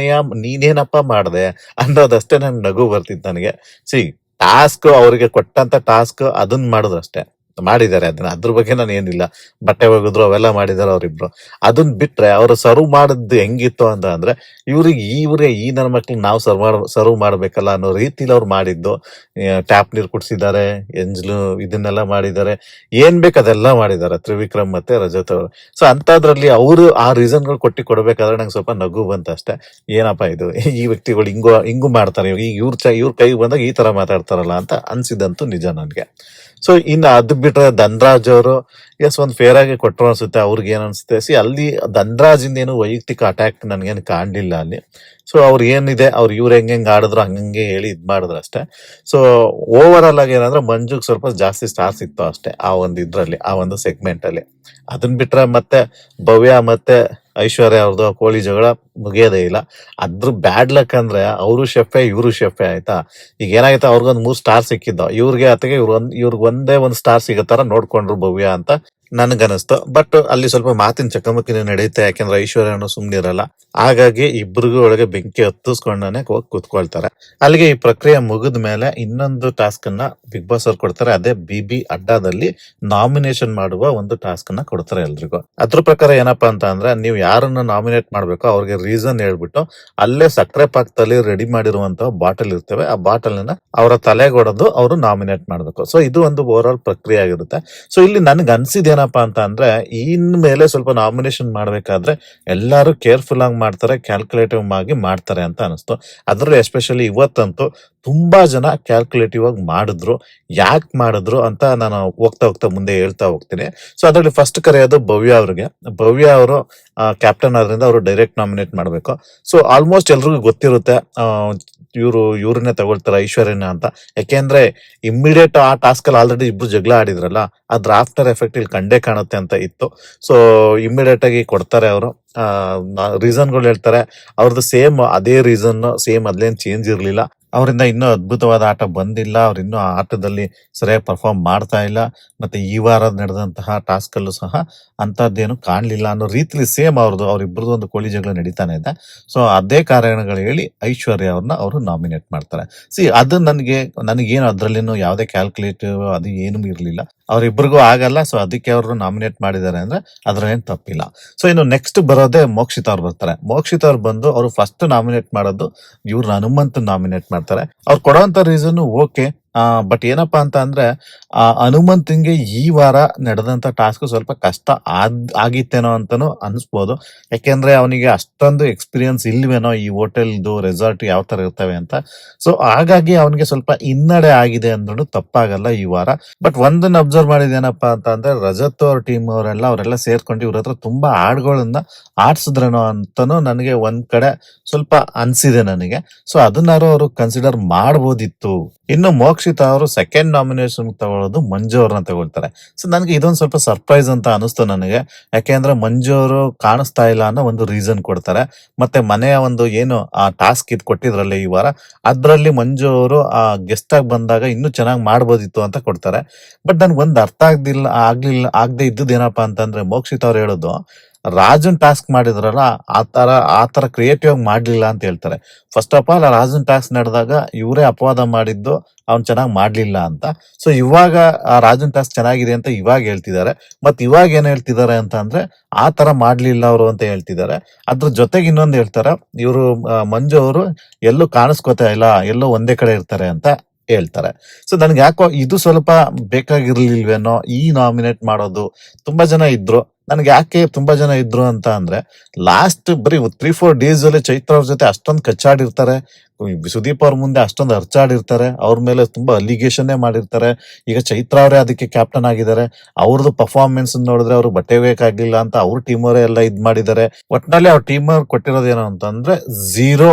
ನೀನೇನಪ್ಪ ಮಾಡ್ದೆ ಅನ್ನೋದಷ್ಟೇ ನನ್ ನಗು ಬರ್ತಿತ್ತು ನನಗೆ. ಸಿ ಟಾಸ್ಕ್ ಅವ್ರಿಗೆ ಕೊಟ್ಟಂತ ಟಾಸ್ಕ್ ಅದನ್ನ ಮಾಡಿದ್ರು ಅಷ್ಟೇ, ಮಾಡಿದ್ದಾರೆ ಅದನ್ನ, ಅದ್ರ ಬಗ್ಗೆ ನಾನು ಏನಿಲ್ಲ. ಬಟ್ಟೆ ಒಗೆದ್ರು ಅವೆಲ್ಲ ಮಾಡಿದಾರೆ ಅವರಿಬ್ರು. ಅದನ್ನ ಬಿಟ್ರೆ ಅವ್ರು ಸರ್ವ್ ಮಾಡಿದ್ದು ಹೆಂಗಿತ್ತು ಅಂತ ಅಂದ್ರೆ, ಇವ್ರಿಗೆ ಈ ನನ್ನ ಮಕ್ಳಿಗೆ ನಾವು ಸರ್ವ್ ಮಾಡ್ಬೇಕಲ್ಲ ಅನ್ನೋ ರೀತಿಲಿ ಅವ್ರು ಮಾಡಿದ್ದು. ಟ್ಯಾಪ್ ನೀರ್ ಕುಡ್ಸಿದ್ದಾರೆ, ಎಂಜ್ಲು ಇದನ್ನೆಲ್ಲ ಮಾಡಿದ್ದಾರೆ, ಏನ್ ಬೇಕು ಅದೆಲ್ಲ ಮಾಡಿದ್ದಾರೆ ತ್ರಿವಿಕ್ರಮ್ ಮತ್ತೆ ರಜತ್ ಅವರು. ಸೊ ಅಂತದ್ರಲ್ಲಿ ಅವರು ಆ ರೀಸನ್ಗಳು ಕೊಡ್ಬೇಕಾದ್ರೆ ನಂಗೆ ಸ್ವಲ್ಪ ನಗು ಬಂತ ಅಷ್ಟೇ. ಏನಪ್ಪಾ ಇದು, ಈ ವ್ಯಕ್ತಿಗಳು ಹಿಂಗೂ ಮಾಡ್ತಾರೆ, ಇವ್ರ ಕೈಗೆ ಬಂದಾಗ ಈ ತರ ಮಾತಾಡ್ತಾರಲ್ಲ ಅಂತ ಅನ್ಸಿದಂತೂ ನಿಜ ನನ್ಗೆ. ಸೊ ಇನ್ನು ಅದ್ ಬಿಟ್ರೆ ಧನ್ರಾಜ್ ಅವರು ಒಂದ್ ಫೇರ್ ಆಗಿ ಕೊಟ್ಟರು ಅನ್ಸುತ್ತೆ. ಅವ್ರಿಗೆ ಏನ್ ಅನ್ಸುತ್ತೆ, ಅಲ್ಲಿ ಧನ್ರಾಜ್ ಇಂದೇನು ವೈಯಕ್ತಿಕ ಅಟ್ಯಾಕ್ ನನ್ಗೇನು ಕಾಣ್ಲಿಲ್ಲ ಅಲ್ಲಿ. ಸೊ ಅವ್ರು ಏನಿದೆ, ಇವ್ರು ಹೆಂಗ್ ಆಡಿದ್ರು ಹಂಗೆ ಹೇಳಿ ಇದ್ ಮಾಡಿದ್ರು ಅಷ್ಟೇ. ಸೊ ಓವರ್ ಆಲ್ ಆಗಿ ಏನಂದ್ರೆ ಮಂಜುಗ್ ಸ್ವಲ್ಪ ಜಾಸ್ತಿ ಸ್ಟಾರ್ ಸಿಕ್ತು ಅಷ್ಟೇ ಆ ಒಂದು ಇದ್ರಲ್ಲಿ, ಆ ಒಂದು ಸೆಗ್ಮೆಂಟ್ ಅಲ್ಲಿ. ಅದನ್ ಬಿಟ್ರೆ ಮತ್ತೆ ಭವ್ಯ ಮತ್ತೆ ಐಶ್ವರ್ಯ ಅವ್ರದ್ದು ಕೋಳಿ ಜಗಳ ಮುಗಿಯೋದೇ ಇಲ್ಲ. ಅದ್ರ ಬ್ಯಾಡ್ ಲಕ್ ಅಂದ್ರೆ ಅವರು ಶೆಫೆ ಇವರು ಶೆಫೆ ಆಯ್ತಾ. ಈಗ ಏನಾಗೈತೆ, ಅವ್ರಿಗೊಂದ್ 3 ಸ್ಟಾರ್ ಸಿಕ್ಕಿದ್ದು, ಇವ್ರಿಗೆ ಅತ್ತಿಗೆ ಇವ್ರಿಗೆ ಒಂದೇ ಒಂದು ಸ್ಟಾರ್ ಸಿಗೋ ತರ ನೋಡ್ಕೊಂಡ್ರು ಭವ್ಯ ಅಂತ ನನ್ಗನ್ನಿಸ್ತು. ಬಟ್ ಅಲ್ಲಿ ಸ್ವಲ್ಪ ಮಾತಿನ ಚಕಮಕಿನ ನಡೆಯುತ್ತೆ, ಯಾಕೆಂದ್ರೆ ಐಶ್ವರ್ಯನು ಸುಮ್ನಿರಲ್ಲ. ಹಾಗಾಗಿ ಇಬ್ರಿಗೂ ಒಳಗೆ ಬೆಂಕಿ ಹತ್ತಿಸ್ಕೊಂಡಾನೆ ಹೋಗಿ ಕೂತ್ಕೊಳ್ತಾರೆ. ಅಲ್ಲಿಗೆ ಈ ಪ್ರಕ್ರಿಯೆ ಮುಗಿದ ಮೇಲೆ ಇನ್ನೊಂದು ಟಾಸ್ಕ್ ಅನ್ನ ಬಿಗ್ ಬಾಸ್ ಅವ್ರು ಕೊಡ್ತಾರೆ. ಅದೇ ಬಿಬಿ ಅಡ್ಡಾದಲ್ಲಿ ನಾಮಿನೇಷನ್ ಮಾಡುವ ಒಂದು ಟಾಸ್ಕ್ ಅನ್ನ ಕೊಡ್ತಾರೆ ಎಲ್ರಿಗೂ. ಅದ್ರ ಪ್ರಕಾರ ಏನಪ್ಪಾ ಅಂತ ಅಂದ್ರೆ, ನೀವು ಯಾರನ್ನ ನಾಮಿನೇಟ್ ಮಾಡ್ಬೇಕೋ ಅವ್ರಿಗೆ ರೀಸನ್ ಹೇಳ್ಬಿಟ್ಟು ಅಲ್ಲೇ ಸಕ್ಕರೆ ಪಾಕದಲ್ಲಿ ರೆಡಿ ಮಾಡಿರುವಂತಹ ಬಾಟಲ್ ಇರ್ತವೆ, ಆ ಬಾಟಲ್ ನ ಅವರ ತಲೆಗೆ ಹೊಡೆದು ಅವರು ನಾಮಿನೇಟ್ ಮಾಡ್ಬೇಕು. ಸೊ ಇದು ಒಂದು ಓವರ್ ಆಲ್ ಪ್ರಕ್ರಿಯೆ ಆಗಿರುತ್ತೆ. ಸೊ ಇಲ್ಲಿ ನನ್ಗೆ ಅನ್ಸಿದೇನಪ್ಪಾ ಅಂತ ಅಂದ್ರೆ, ಇನ್ ಮೇಲೆ ಸ್ವಲ್ಪ ನಾಮಿನೇಷನ್ ಮಾಡ್ಬೇಕಾದ್ರೆ ಎಲ್ಲಾರು ಕೇರ್ಫುಲ್ ಆಗಿ ಮಾಡ್ತಾರೆ, ಕ್ಯಾಲ್ಕುಲೇಟಿವ್ ಆಗಿ ಮಾಡ್ತಾರೆ ಅಂತ ಅನಿಸ್ತು. ಅದ್ರಲ್ಲಿ ಎಸ್ಪೆಷಲಿ ಇವತ್ತಂತೂ ತುಂಬಾ ಜನ ಕ್ಯಾಲ್ಕುಲೇಟಿವ್ ಆಗಿ ಮಾಡಿದ್ರು. ಯಾಕೆ ಮಾಡಿದ್ರು ಅಂತ ನಾನು ಹೋಗ್ತಾ ಮುಂದೆ ಹೇಳ್ತಾ ಹೋಗ್ತೀನಿ. ಸೊ ಅದ್ರಲ್ಲಿ ಫಸ್ಟ್ ಕರೆಯೋದು ಭವ್ಯ ಅವ್ರಿಗೆ. ಭವ್ಯ ಅವರು ಕ್ಯಾಪ್ಟನ್ ಆದ್ರಿಂದ ಅವರು ಡೈರೆಕ್ಟ್ ನಾಮಿನೇಟ್ ಮಾಡ್ಬೇಕು. ಸೊ ಆಲ್ಮೋಸ್ಟ್ ಎಲ್ರಿಗೂ ಗೊತ್ತಿರುತ್ತೆ ಇವ್ರನ್ನೇ ತಗೊಳ್ತಾರೆ ಐಶ್ವರ್ಯನ ಅಂತ. ಯಾಕೆಂದ್ರೆ ಇಮ್ಮಿಡಿಯೇಟ್ ಆ ಟಾಸ್ಕ್ ಅಲ್ಲಿ ಆಲ್ರೆಡಿ ಇಬ್ರು ಜಗಳ ಆಡಿದ್ರಲ್ಲ, ಅದ್ರ ಆಫ್ಟರ್ ಎಫೆಕ್ಟ್ ಇಲ್ಲಿ ಕಂಡೇ ಕಾಣುತ್ತೆ ಅಂತ ಇತ್ತು. ಸೊ ಇಮ್ಮಿಡಿಯೇಟ್ ಆಗಿ ಕೊಡ್ತಾರೆ ಅವರು. ರೀಸನ್ಗಳು ಹೇಳ್ತಾರೆ, ಅವ್ರದ್ದು ಸೇಮ್ ಅದೇ ರೀಸನ್, ಸೇಮ್ ಅದ್ಲೇನ್ ಚೇಂಜ್ ಇರ್ಲಿಲ್ಲ. ಅವರಿಂದ ಇನ್ನೂ ಅದ್ಭುತವಾದ ಆಟ ಬಂದಿಲ್ಲ. ಅವ್ರು ಇನ್ನೂ ಆ ಆಟದಲ್ಲಿ ಸರಿಯಾಗಿ ಪರ್ಫಾರ್ಮ್ ಮಾಡ್ತಾ ಇಲ್ಲ. ಮತ್ತೆ ಈ ವಾರ ನಡೆದಂತಹ ಟಾಸ್ಕ್ ಅಲ್ಲೂ ಸಹ ಅಂತದ್ದೇನು ಕಾಣ್ಲಿಲ್ಲ ಅನ್ನೋ ರೀತಿಲಿ ಸೇಮ್ ಅವ್ರಿಬ್ರದ್ದು ಒಂದು ಕೋಳಿ ಜಗಳ ನಡೀತಾನೆ ಇದೆ. ಸೊ ಅದೇ ಕಾರಣಗಳು ಹೇಳಿ ಐಶ್ವರ್ಯ ಅವ್ರನ್ನ ಅವರು ನಾಮಿನೇಟ್ ಮಾಡ್ತಾರೆ. ಅದು ನನಗೇನು ಅದ್ರಲ್ಲೇನು ಯಾವುದೇ ಕ್ಯಾಲ್ಕುಲೇಟಿವ್ ಅದು ಏನೂ ಇರಲಿಲ್ಲ. ಅವ್ರಿಬ್ರಿಗೂ ಆಗಲ್ಲ. ಸೊ ಅದಕ್ಕೆ ಅವ್ರು ನಾಮಿನೇಟ್ ಮಾಡಿದ್ದಾರೆ ಅಂದ್ರೆ ಅದ್ರಲ್ಲೇನು ತಪ್ಪಿಲ್ಲ. ಸೊ ಇನ್ನು ನೆಕ್ಸ್ಟ್ ಬರೋದೇ ಮೋಕ್ಷಿತ್ ಅವ್ರು ಬರ್ತಾರೆ. ಮೋಕ್ಷಿತ್ ಅವ್ರು ಬಂದು ಅವರು ಫಸ್ಟ್ ನಾಮಿನೇಟ್ ಮಾಡೋದು ಇವ್ರನ್ನ ಹನುಮಂತ್ ನಾಮಿನೇಟ್ ಮಾಡ್ತಾರೆ. ಅವ್ರು ಕೊಡೋಂತ ರೀಸನ್ ಓಕೆ. ಬಟ್ ಏನಪ್ಪಾ ಅಂತ ಅಂದ್ರೆ ಹನುಮಂತಂಗೆ ಈ ವಾರ ನಡೆದಂತ ಟಾಸ್ಕ್ ಸ್ವಲ್ಪ ಕಷ್ಟ ಆಗಿತ್ತೇನೋ ಅಂತಾನು ಅನ್ಸ್ಬೋದು. ಯಾಕೆಂದ್ರೆ ಅವನಿಗೆ ಅಷ್ಟೊಂದು ಎಕ್ಸ್ಪೀರಿಯನ್ಸ್ ಇಲ್ವೇನೋ ಈ ಹೋಟೆಲ್ದು ರೆಸಾರ್ಟ್ ಯಾವ ತರ ಇರ್ತವೆ ಅಂತ. ಸೊ ಹಾಗಾಗಿ ಅವನಿಗೆ ಸ್ವಲ್ಪ ಹಿನ್ನಡೆ ಆಗಿದೆ ಅಂದ್ರೂ ತಪ್ಪಾಗಲ್ಲ ಈ ವಾರ. ಬಟ್ ಒಂದನ್ನ ಅಬ್ಸರ್ವ್ ಮಾಡಿದೇನಪ್ಪಾ ಅಂತ ಅಂದ್ರೆ ರಜತ್ ಅವ್ರ ಟೀಮ್ ಅವರೆಲ್ಲ ಸೇರ್ಕೊಂಡು ಇವ್ರ ಹತ್ರ ತುಂಬಾ ಹಾಡುಗಳನ್ನ ಆಡ್ಸಿದ್ರೇನೋ ಅಂತಾನು ನನಗೆ ಒಂದ್ ಕಡೆ ಸ್ವಲ್ಪ ಅನ್ಸಿದೆ ನನಗೆ. ಸೊ ಅದನ್ನಾರು ಅವರು ಕನ್ಸಿಡರ್ ಮಾಡ್ಬೋದಿತ್ತು. ಇನ್ನು ಮೋಕ್ಷಿತ ಅವರು ಸೆಕೆಂಡ್ ನಾಮಿನೇಷನ್ ತಗೊಳ್ಳೋದು ಮಂಜು ಅವ್ರನ್ನ ತಗೊಳ್ತಾರೆ. ಸೊ ನನಗೆ ಇದೊಂದು ಸ್ವಲ್ಪ ಸರ್ಪ್ರೈಸ್ ಅಂತ ಅನಿಸ್ತು ನನಗೆ. ಯಾಕೆಂದ್ರೆ ಮಂಜು ಅವರು ಕಾಣಿಸ್ತಾ ಇಲ್ಲ ಅನ್ನೋ ಒಂದು ರೀಸನ್ ಕೊಡ್ತಾರೆ. ಮತ್ತೆ ಮನೆಯ ಒಂದು ಏನು ಆ ಟಾಸ್ಕ್ ಇದು ಕೊಟ್ಟಿದ್ರಲ್ಲ ಈ ವಾರ, ಅದ್ರಲ್ಲಿ ಮಂಜು ಅವರು ಆ ಗೆಸ್ಟ್ ಆಗಿ ಬಂದಾಗ ಇನ್ನೂ ಚೆನ್ನಾಗಿ ಮಾಡ್ಬೋದಿತ್ತು ಅಂತ ಕೊಡ್ತಾರೆ. ಬಟ್ ನನ್ಗೆ ಒಂದು ಅರ್ಥ ಆಗದೆ ಇದ್ದದ್ದು ಏನಪ್ಪಾ ಅಂತಂದ್ರೆ ಮೋಕ್ಷಿತ್ ಅವ್ರು ಹೇಳೋದು ರಾಜನ್ ಟಾಸ್ಕ್ ಮಾಡಿದ್ರಲ್ಲ ಆ ತರ ಕ್ರಿಯೇಟಿವ್ ಆಗಿ ಮಾಡ್ಲಿಲ್ಲ ಅಂತ ಹೇಳ್ತಾರೆ. ಫಸ್ಟ್ ಆಫ್ ಆಲ್ ಆ ರಾಜನ್ ಟಾಸ್ಕ್ ನಡೆದಾಗ ಇವರೇ ಅಪವಾದ ಮಾಡಿದ್ದು ಅವ್ನ್ ಚೆನ್ನಾಗಿ ಮಾಡ್ಲಿಲ್ಲ ಅಂತ. ಸೊ ಇವಾಗ ಆ ರಾಜನ್ ಟಾಸ್ಕ್ ಚೆನ್ನಾಗಿದೆ ಅಂತ ಇವಾಗ ಹೇಳ್ತಿದ್ದಾರೆ. ಮತ್ ಇವಾಗ ಏನ್ ಹೇಳ್ತಿದ್ದಾರೆ ಅಂತ ಅಂದ್ರೆ ಆ ತರ ಮಾಡ್ಲಿಲ್ಲ ಅವರು ಅಂತ ಹೇಳ್ತಿದ್ದಾರೆ. ಅದ್ರ ಜೊತೆಗೆ ಇನ್ನೊಂದು ಹೇಳ್ತಾರೆ, ಇವರು ಮಂಜು ಅವರು ಎಲ್ಲೂ ಕಾಣಿಸ್ಕೋತಾ ಇಲ್ಲ, ಎಲ್ಲೋ ಒಂದೇ ಕಡೆ ಇರ್ತಾರೆ ಅಂತ ಹೇಳ್ತಾರೆ. ಸೊ ನನ್ಗೆ ಯಾಕೋ ಇದು ಸ್ವಲ್ಪ ಬೇಕಾಗಿರ್ಲಿಲ್ವೇನೋ ಈ ನಾಮಿನೇಟ್ ಮಾಡೋದು. ತುಂಬಾ ಜನ ಇದ್ರು. ನನ್ಗೆ ಯಾಕೆ ತುಂಬಾ ಜನ ಇದ್ರು ಅಂತ ಅಂದ್ರೆ ಲಾಸ್ಟ್ ಬರೀ 3-4 ಡೇಸ್ ಅಲ್ಲಿ ಚೈತ್ರ ಅವ್ರ ಜೊತೆ ಅಷ್ಟೊಂದು ಕಚ್ಚಾಡಿರ್ತಾರೆ. ಸುದೀಪ್ ಅವ್ರ ಮುಂದೆ ಅಷ್ಟೊಂದು ಅರ್ಚಾಡಿರ್ತಾರೆ. ಅವ್ರ ಮೇಲೆ ತುಂಬಾ ಅಲಿಗೇಷನ್ ಮಾಡಿರ್ತಾರೆ. ಈಗ ಚೈತ್ರ ಅವರೇ ಅದಕ್ಕೆ ಕ್ಯಾಪ್ಟನ್ ಆಗಿದ್ದಾರೆ. ಅವ್ರದ್ದು ಪರ್ಫಾರ್ಮೆನ್ಸ್ ನೋಡಿದ್ರೆ ಅವ್ರು ಬಟ್ಟೆ ಬೇಕಾಗ್ಲಿಲ್ಲ ಅಂತ ಅವ್ರ ಟೀಮ್ ಅವರೇ ಎಲ್ಲ ಇದ್ ಮಾಡಿದ್ದಾರೆ. ಒಟ್ನಲ್ಲಿ ಅವ್ರ ಟೀಮ್ ಅವ್ರು ಕೊಟ್ಟಿರೋದು ಏನು ಅಂತಂದ್ರೆ 0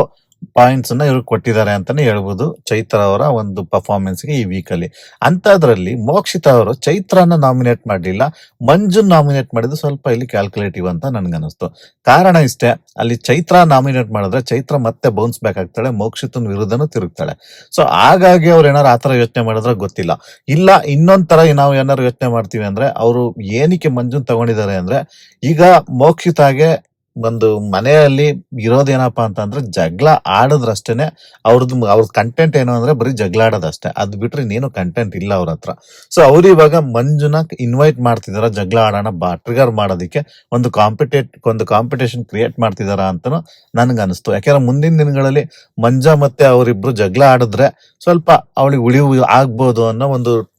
ಪಾಯಿಂಟ್ಸ್ ನ ಇವ್ರಿಗೆ ಕೊಟ್ಟಿದ್ದಾರೆ ಅಂತಾನೆ ಹೇಳ್ಬೋದು ಚೈತ್ರ ಅವರ ಒಂದು ಪರ್ಫಾರ್ಮೆನ್ಸ್ ಗೆ ಈ ವೀಕ್ ಅಲ್ಲಿ. ಅಂತದ್ರಲ್ಲಿ ಮೋಕ್ಷಿತ ಅವರು ಚೈತ್ರನ ನಾಮಿನೇಟ್ ಮಾಡ್ಲಿಲ್ಲ, ಮಂಜುನ್ ನಾಮಿನೇಟ್ ಮಾಡಿದ್ದು ಸ್ವಲ್ಪ ಇಲ್ಲಿ ಕ್ಯಾಲ್ಕುಲೇಟಿವ್ ಅಂತ ನನ್ಗನ್ನಿಸ್ತು. ಕಾರಣ ಇಷ್ಟೇ, ಅಲ್ಲಿ ಚೈತ್ರ ನಾಮಿನೇಟ್ ಮಾಡಿದ್ರೆ ಚೈತ್ರ ಮತ್ತೆ ಬೌನ್ಸ್ ಬ್ಯಾಕ್ ಆಗ್ತಾಳೆ, ಮೋಕ್ಷಿತನ ವಿರುದ್ಧನೂ ತಿರುಗ್ತಾಳೆ. ಸೊ ಹಾಗಾಗಿ ಅವ್ರು ಏನಾರು ಆತರ ಯೋಚನೆ ಮಾಡಿದ್ರೆ ಗೊತ್ತಿಲ್ಲ. ಇಲ್ಲ ಇನ್ನೊಂದ್ ತರ ನಾವು ಏನಾರು ಯೋಚನೆ ಮಾಡ್ತೀವಿ ಅಂದ್ರೆ ಅವರು ಏನಕ್ಕೆ ಮಂಜುನ್ ತಗೊಂಡಿದ್ದಾರೆ ಅಂದ್ರೆ ಈಗ ಮೋಕ್ಷಿತಾಗೆ ಒಂದು ಮನೆಯಲ್ಲಿ ಇರೋದೇನಪ್ಪಾ ಅಂತ ಅಂದ್ರೆ ಜಗಳ ಆಡೋದ್ರಷ್ಟೇನೆ. ಅವ್ರ ಕಂಟೆಂಟ್ ಏನು ಅಂದ್ರೆ ಬರೀ ಜಗಳ ಆಡೋದಷ್ಟೇ. ಅದ್ ಬಿಟ್ರೆ ಇನ್ನೇನು ಕಂಟೆಂಟ್ ಇಲ್ಲ ಅವ್ರ ಹತ್ರ. ಸೊ ಅವ್ರು ಇವಾಗ ಮಂಜುನ ಇನ್ವೈಟ್ ಮಾಡ್ತಿದಾರ ಜಗಳ ಆಡೋಣ ಟ್ರಿಗರ್ ಮಾಡೋದಕ್ಕೆ, ಒಂದು ಕಾಂಪಿಟೇಷನ್ ಕ್ರಿಯೇಟ್ ಮಾಡ್ತಿದಾರ ಅಂತಾನು ನನ್ಗೆ ಅನಿಸ್ತು. ಯಾಕಂದ್ರೆ ಮುಂದಿನ ದಿನಗಳಲ್ಲಿ ಮಂಜ ಮತ್ತೆ ಅವರಿಬ್ರು ಜಗಳ ಆಡಿದ್ರೆ ಸ್ವಲ್ಪ ಅವಳಿಗೆ ಉಳಿವು ಆಗ್ಬೋದು ಅನ್ನೋ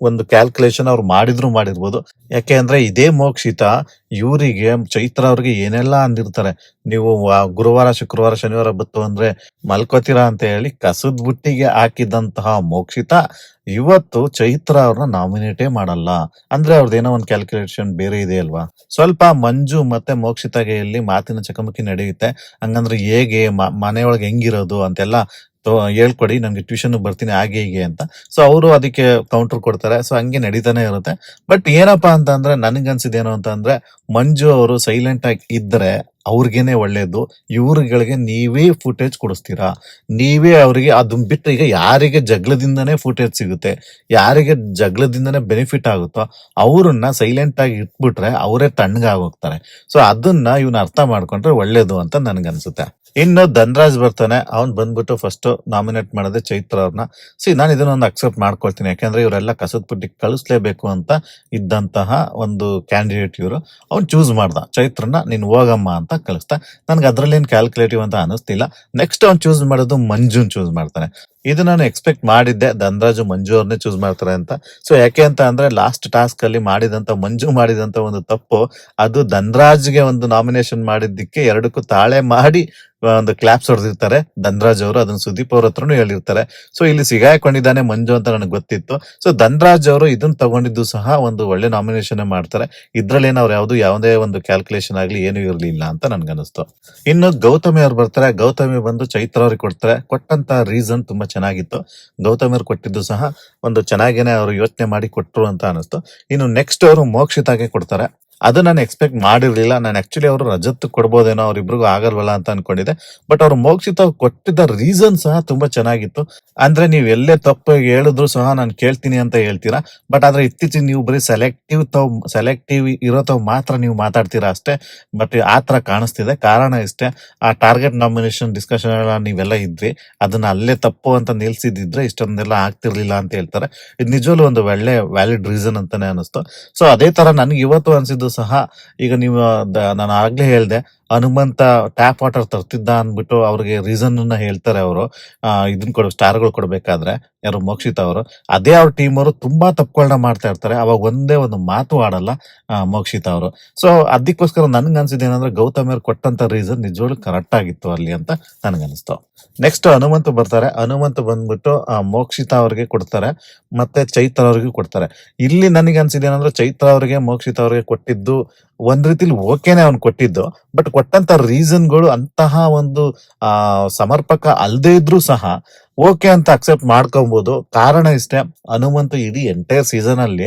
ಒಂದು ಕ್ಯಾಲ್ಕುಲೇಷನ್ ಅವ್ರು ಮಾಡಿರ್ಬೋದು. ಯಾಕೆ ಅಂದ್ರೆ ಇದೇ ಮೋಕ್ಷಿತ ಇವರಿಗೆ ಚೈತ್ರ ಅವ್ರಿಗೆ ಏನೆಲ್ಲಾ ಅಂದಿರ್ತಾರೆ, ನೀವು ಗುರುವಾರ ಶುಕ್ರವಾರ ಶನಿವಾರ ಬತ್ತು ಅಂದ್ರೆ ಮಲ್ಕೋತೀರಾ ಅಂತ ಹೇಳಿ ಕಸದ ಬುಟ್ಟಿಗೆ ಹಾಕಿದಂತಹ ಮೋಕ್ಷಿತ ಇವತ್ತು ಚೈತ್ರ ಅವ್ರನ್ನ ನಾಮಿನೇಟೇ ಮಾಡಲ್ಲ ಅಂದ್ರೆ ಅವ್ರದ್ದೇನೋ ಒಂದು ಕ್ಯಾಲ್ಕುಲೇಷನ್ ಬೇರೆ ಇದೆ ಅಲ್ವಾ. ಸ್ವಲ್ಪ ಮಂಜು ಮತ್ತೆ ಮೋಕ್ಷಿತಾಗೆ ಇಲ್ಲಿ ಮಾತಿನ ಚಕಮಕಿ ನಡೆಯುತ್ತೆ. ಹಂಗಂದ್ರೆ ಹೇಗೆ ಮನೆಯೊಳಗೆ ಹೆಂಗಿರೋದು ಅಂತೆಲ್ಲ ಹೇಳ್ಕೊಡಿ, ನಮ್ಗೆ ಟ್ಯೂಷನ್ ಬರ್ತೀನಿ ಹಾಗೆ ಹೀಗೆ ಅಂತ. ಸೊ ಅವರು ಅದಕ್ಕೆ ಕೌಂಟರ್ ಕೊಡ್ತಾರೆ. ಸೊ ಹಂಗೆ ನಡೀತಾನೆ ಇರುತ್ತೆ. ಬಟ್ ಏನಪ್ಪಾ ಅಂತ ಅಂದ್ರೆ ನನ್ಗನ್ಸಿದೇನು ಅಂತ ಅಂದ್ರೆ ಮಂಜು ಅವರು ಸೈಲೆಂಟ್ ಆಗಿ ಇದ್ರೆ ಅವ್ರಿಗೇನೆ ಒಳ್ಳೇದು. ಇವ್ರುಗಳಿಗೆ ನೀವೇ ಫುಟೇಜ್ ಕೊಡಿಸ್ತೀರಾ, ನೀವೇ ಅವರಿಗೆ ಅದನ್ನ ಬಿಟ್ಟರೆ ಈಗ ಯಾರಿಗೆ ಜಗಳದಿಂದನೇ ಫುಟೇಜ್ ಸಿಗುತ್ತೆ, ಯಾರಿಗೆ ಜಗಳದಿಂದನೇ ಬೆನಿಫಿಟ್ ಆಗುತ್ತೋ ಅವ್ರನ್ನ ಸೈಲೆಂಟ್ ಆಗಿ ಇಟ್ಬಿಟ್ರೆ ಅವರೇ ತಣ್ಣಗಾಗೋಗ್ತಾರೆ. ಸೊ ಅದನ್ನ ಇವ್ನ ಅರ್ಥ ಮಾಡ್ಕೊಂಡ್ರೆ ಒಳ್ಳೇದು ಅಂತ ನನ್ಗನ್ಸುತ್ತೆ. ಇನ್ನು ಧನ್ರಾಜ್ ಬರ್ತಾನೆ. ಅವ್ನ್ ಬಂದ್ಬಿಟ್ಟು ಫಸ್ಟ್ ನಾಮಿನೇಟ್ ಮಾಡೋದೇ ಚೈತ್ರ ಅವ್ರನ್ನ. ನಾನು ಇದನ್ನೊಂದು ಅಕ್ಸೆಪ್ಟ್ ಮಾಡ್ಕೊಳ್ತೀನಿ. ಯಾಕಂದ್ರೆ ಇವರೆಲ್ಲ ಕಸದ ಪುಟ್ಟಿಗೆ ಕಳಿಸ್ಲೇಬೇಕು ಅಂತ ಇದ್ದಂತಹ ಒಂದು ಕ್ಯಾಂಡಿಡೇಟ್ ಇವರು. ಅವ್ನ್ ಚೂಸ್ ಮಾಡ್ದ ಚೈತ್ರನ, ನೀನ್ ಹೋಗಮ್ಮ ಅಂತ ಕಳಿಸ್ತಾ. ನನ್ಗೆ ಅದ್ರಲ್ಲೇನ್ ಕ್ಯಾಲ್ಕುಲೇಟಿವ್ ಅಂತ ಅನಿಸ್ತಿಲ್ಲ. ನೆಕ್ಸ್ಟ್ ಅವ್ನ್ ಚೂಸ್ ಮಾಡೋದು ಮಂಜುನ್ ಚೂಸ್ ಮಾಡ್ತಾನೆ. ಇದು ನಾನು ಎಕ್ಸ್ಪೆಕ್ಟ್ ಮಾಡಿದ್ದೆ, ಧನ್ರಾಜು ಮಂಜು ಅವ್ರನ್ನೇ ಚೂಸ್ ಮಾಡ್ತಾರೆ ಅಂತ. ಸೊ ಯಾಕೆ ಅಂತ ಅಂದ್ರೆ ಲಾಸ್ಟ್ ಟಾಸ್ಕ್ ಅಲ್ಲಿ ಮಂಜು ಮಾಡಿದಂತ ಒಂದು ತಪ್ಪು, ಅದು ಧನ್ರಾಜ್ಗೆ ಒಂದು ನಾಮಿನೇಷನ್ ಮಾಡಿದ್ದಕ್ಕೆ ಎರಡಕ್ಕೂ ತಾಳೆ ಮಾಡಿ ಒಂದು ಕ್ಲಾಪ್ಸ್ ಹೊಡೆದಿರ್ತಾರೆ ಧನ್ರಾಜ್ ಅವರು. ಅದನ್ನ ಸುದೀಪ್ ಅವ್ರ ಹತ್ರನು ಹೇಳಿರ್ತಾರೆ. ಸೊ ಇಲ್ಲಿ ಸಿಗಾಕೊಂಡಿದ್ದಾನೆ ಮಂಜು ಅಂತ ನನಗೆ ಗೊತ್ತಿತ್ತು. ಸೊ ಧನ್ರಾಜ್ ಅವರು ಇದನ್ನ ತಗೊಂಡಿದ್ದು ಸಹ ಒಂದು ಒಳ್ಳೆ ನಾಮಿನೇಷನ್ ಮಾಡ್ತಾರೆ. ಇದ್ರಲ್ಲಿ ಅವ್ರು ಯಾವುದೇ ಒಂದು ಕ್ಯಾಲ್ಕುಲೇಷನ್ ಆಗ್ಲಿ ಏನು ಇರ್ಲಿಲ್ಲ ಅಂತ ನನ್ಗನ್ನಿಸ್ತು. ಇನ್ನು ಗೌತಮಿ ಅವ್ರು ಬರ್ತಾರೆ. ಗೌತಮಿ ಬಂದು ಚೈತ್ರ ಅವ್ರಿಗೆ ಕೊಡ್ತಾರೆ. ಕೊಟ್ಟಂತ ರೀಸನ್ ತುಂಬಾ ಚೆನ್ನಾಗಿತ್ತು. ಗೌತಮಿ ಅವ್ರು ಕೊಟ್ಟಿದ್ದು ಸಹ ಒಂದು ಚೆನ್ನಾಗೇನೆ ಅವರು ಯೋಚನೆ ಮಾಡಿ ಕೊಟ್ರು ಅಂತ ಅನಿಸ್ತು. ಇನ್ನು ನೆಕ್ಸ್ಟ್ ಅವರು ಮೋಕ್ಷಿತಾಗೆ ಕೊಡ್ತಾರೆ. ಅದು ನಾನು ಎಕ್ಸ್ಪೆಕ್ಟ್ ಮಾಡಿರ್ಲಿಲ್ಲ. ನಾನು ಆಕ್ಚುಲಿ ಅವರು ರಜತ್ ಕೊಡ್ಬೋದೇನೋ ಅವ್ರಿಬ್ರಿಗೂ ಆಗಲ್ವಲ್ಲ ಅಂತ ಅನ್ಕೊಂಡಿದ್ದೆ. ಬಟ್ ಅವ್ರು ಮೋಕ್ಷಿತ ಅವ್ರು ಕೊಟ್ಟಿದ್ದ ರೀಸನ್ ಸಹ ತುಂಬಾ ಚೆನ್ನಾಗಿತ್ತು. ಅಂದ್ರೆ ನೀವ್ ಎಲ್ಲೇ ತಪ್ಪು ಹೇಳಿದ್ರು ಸಹ ನಾನು ಕೇಳ್ತೀನಿ ಅಂತ ಹೇಳ್ತೀರಾ. ಬಟ್ ಆದ್ರೆ ಇತ್ತೀಚೆಗೆ ನೀವು ಬರೀ ಸೆಲೆಕ್ಟಿವ್ ಇರೋ ತಾವ್ ಮಾತ್ರ ನೀವು ಮಾತಾಡ್ತೀರಾ ಅಷ್ಟೇ. ಬಟ್ ಆ ತರ ಕಾಣಿಸ್ತಿದೆ. ಕಾರಣ ಇಷ್ಟೇ, ಆ ಟಾರ್ಗೆಟ್ ನಾಮಿನೇಷನ್ ಡಿಸ್ಕಷನ್ ನೀವೆಲ್ಲ ಇದ್ರಿ, ಅದನ್ನ ಅಲ್ಲೇ ತಪ್ಪು ಅಂತ ನಿಲ್ಸಿದಿದ್ರೆ ಇಷ್ಟೊಂದೆಲ್ಲ ಆಗ್ತಿರ್ಲಿಲ್ಲ ಅಂತ ಹೇಳ್ತಾರೆ. ಇದು ನಿಜವಲ್ಲೂ ಒಂದು ಒಳ್ಳೆ ವ್ಯಾಲಿಡ್ ರೀಸನ್ ಅಂತಾನೆ ಅನಿಸ್ತು. ಸೊ ಅದೇ ತರ ನನ್ಗೆ ಇವತ್ತು ಅನ್ಸಿದ್ದು ಸಹ, ಈಗ ನೀವು ನಾನು ಆಗ್ಲೇ ಹೇಳ್ದೆ, ಹನುಮಂತ ಟ್ಯಾಪ್ ವಾಟರ್ ತರ್ತಿದ್ದ ಅಂದ್ಬಿಟ್ಟು ಅವ್ರಿಗೆ ರೀಸನ್ ಅನ್ನ ಹೇಳ್ತಾರೆ ಅವರು. ಇದನ್ನ ಸ್ಟಾರ್ಗಳು ಕೊಡ್ಬೇಕಾದ್ರೆ ಯಾರು ಮೋಕ್ಷಿತ ಅವರು, ಅದೇ ಅವ್ರ ಟೀಮ್ ಅವರು ತುಂಬಾ ತಪ್ಪುಗಳನ್ನ ಮಾಡ್ತಾ ಇರ್ತಾರೆ. ಅವಾಗ ಒಂದೇ ಒಂದು ಮಾತು ಆಡಲ್ಲ ಮೋಕ್ಷಿತ ಅವರು. ಸೊ ಅದಕ್ಕೋಸ್ಕರ ನನ್ಗೆ ಅನ್ಸಿದ್ದು ಏನಂದ್ರೆ ಗೌತಮ್ ಅವ್ರು ಕೊಟ್ಟಂತ ರೀಸನ್ ನಿಜವಾಗ್ಲೂ ಕರೆಕ್ಟ್ ಆಗಿತ್ತು ಅಲ್ಲಿ ಅಂತ ನನ್ಗನ್ನಿಸ್ತು. ನೆಕ್ಸ್ಟ್ ಹನುಮಂತ ಬರ್ತಾರೆ. ಹನುಮಂತ ಬಂದ್ಬಿಟ್ಟು ಮೋಕ್ಷಿತ ಅವ್ರಿಗೆ ಕೊಡ್ತಾರೆ, ಮತ್ತೆ ಚೈತ್ರ ಅವ್ರಿಗೂ ಕೊಡ್ತಾರೆ. ಇಲ್ಲಿ ನನಗೆ ಅನ್ಸಿದ್ದು ಏನಂದ್ರೆ ಚೈತ್ರ ಅವ್ರಿಗೆ ಮೋಕ್ಷಿತ ಅವ್ರಿಗೆ ಕೊಟ್ಟಿದ್ದು ಒಂದ್ ರೀತಿಲಿ ಓಕೆನೆ ಅವ್ನು ಕೊಟ್ಟಿದ್ದು. ಬಟ್ ಕೊಟ್ಟಂತ ರೀಸನ್ಗಳು ಅಂತಹ ಒಂದು ಸಮರ್ಪಕ ಅಲ್ದೇ ಇದ್ರೂ ಸಹ ಓಕೆ ಅಂತ ಅಕ್ಸೆಪ್ಟ್ ಮಾಡ್ಕೊಬಹುದು. ಕಾರಣ ಇಷ್ಟೇ, ಹನುಮಂತು ಇಡೀ ಎಂಟೈರ್ ಸೀಸನ್ ಅಲ್ಲಿ